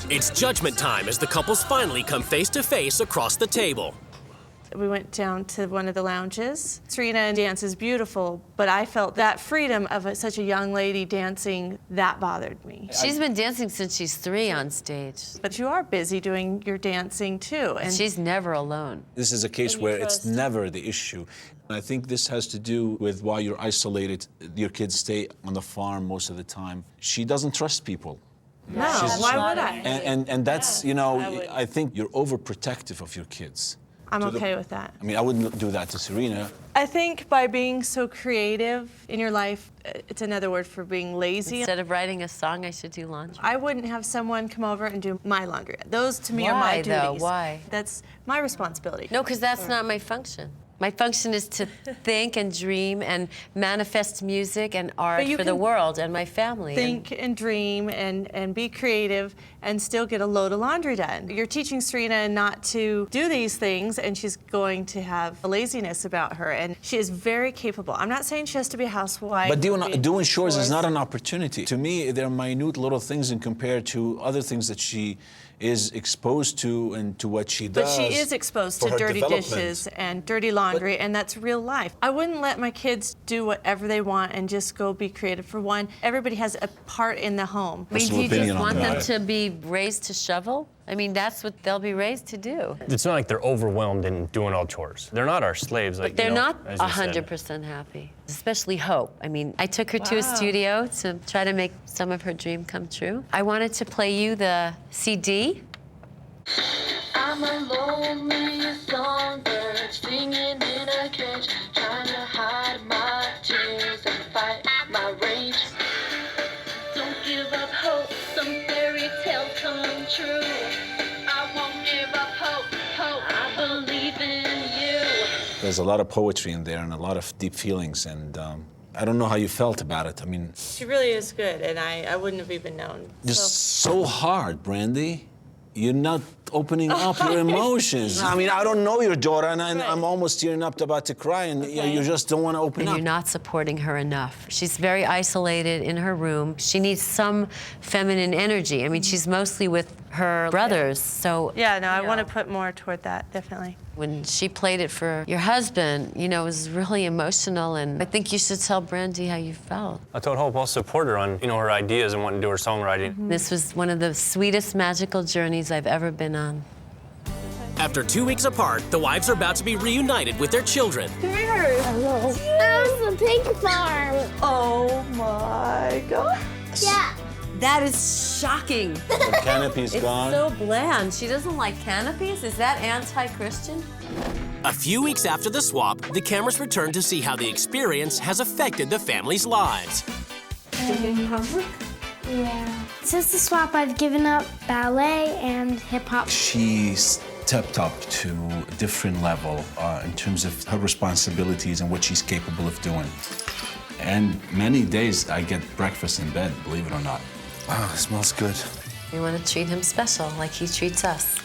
It's judgment time as the couples finally come face to face across the table. We went down to one of the lounges. Serena dances beautiful, but I felt that freedom of such a young lady dancing, that bothered me. She's been dancing since she's 3 on stage. But you are busy doing your dancing too. And she's never alone. This is a case where it's never the issue. I think this has to do with why you're isolated. Your kids stay on the farm most of the time. She doesn't trust people. No, why would I? And that's, you know, I think you're overprotective of your kids. I'm okay with that. I mean, I wouldn't do that to Serena. I think by being so creative in your life, it's another word for being lazy. Instead of writing a song, I should do laundry. I wouldn't have someone come over and do my laundry. Those, to me, are my duties. Why, though? Why? That's my responsibility. No, because that's not my function. My function is to think and dream and manifest music and art you for the can world and my family. Think and dream and be creative and still get a load of laundry done. You're teaching Serena not to do these things, and she's going to have a laziness about her, and she is very capable. I'm not saying she has to be a housewife. But doing chores is not an opportunity. To me, they're minute little things in compared to other things that she is exposed to and to what she does. But she is exposed to dirty dishes and dirty laundry, and that's real life. I wouldn't let my kids do whatever they want and just go be creative. For one, everybody has a part in the home. I mean, do you just want them to be raised to shovel? I mean, that's what they'll be raised to do. It's not like they're overwhelmed in doing all chores. They're not our slaves. Like, But they're not as you said. 100% happy, especially Hope. I mean, I took her to a studio to try to make some of her dream come true. I wanted to play you the CD. I'm a lonely songbird singing in a cage, trying to hide my tears and fight my rage. Don't give up hope, some fairy tales come true. I won't give up hope, I believe in you. There's a lot of poetry in there and a lot of deep feelings, and I don't know how you felt about it. I mean, She really is good, and I wouldn't have even known. just so hard, Brandy. You're not opening up your emotions. I mean, I don't know your daughter, and I'm almost tearing up, about to cry, and you just don't want to open And up. you're not supporting her enough. She's very isolated in her room. She needs some feminine energy. I mean, she's mostly with her brothers, so... Yeah, no, I want to put more toward that, definitely. When she played it for your husband, you know, it was really emotional, and I think you should tell Brandy how you felt. I told Hope I'll support her on, her ideas and wanting to do her songwriting. This was one of the sweetest, magical journeys I've ever been on. After 2 weeks apart, the wives are about to be reunited with their children. That was the pig farm. Oh my God. Yeah. That is shocking. The canopy's gone. It's so bland. She doesn't like canopies? Is that anti-Christian? A few weeks after the swap, the cameras return to see how the experience has affected the family's lives. Yeah. Since the swap, I've given up ballet and hip-hop. She stepped up to a different level in terms of her responsibilities and what she's capable of doing. And many days I get breakfast in bed, believe it or not. Wow, it smells good. We want to treat him special, like he treats us.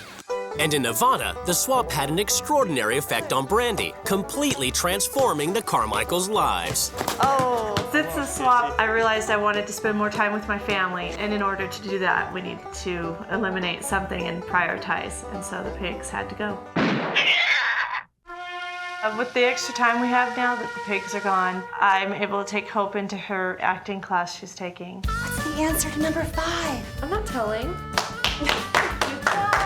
And in Nevada, the swap had an extraordinary effect on Brandy, completely transforming the Carmichaels' lives. Oh, since the swap, I realized I wanted to spend more time with my family, and in order to do that, we needed to eliminate something and prioritize, and so the pigs had to go. With the extra time we have now that the pigs are gone, I'm able to take Hope into her acting class she's taking. What's the answer to number 5? I'm not telling.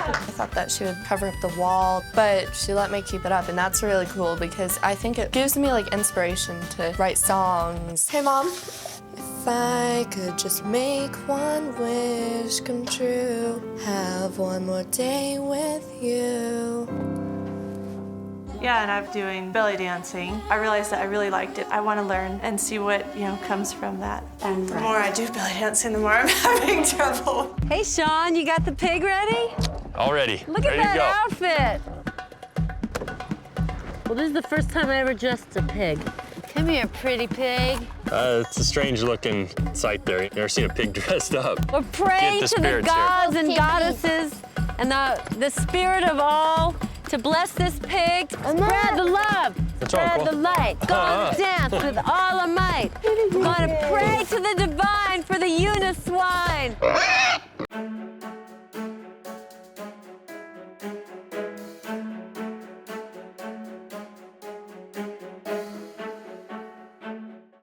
I thought that she would cover up the wall, but she let me keep it up, and that's really cool because I think it gives me like inspiration to write songs. Hey, Mom. If I could just make one wish come true, have one more day with you. Yeah, and I'm doing belly dancing. I realized that I really liked it. I want to learn and see what, comes from that. And the more I do belly dancing, the more I'm having trouble. Hey, Sean, you got the pig ready? All ready. Look at that outfit. Well, this is the first time I ever dressed a pig. Come here, pretty pig. It's a strange looking sight there. You never seen a pig dressed up. We're praying to the gods and goddesses and the spirit of all to bless this pig, spread the love, spread the light. Gonna dance with all our might. Gonna pray to the divine for the Uniswine.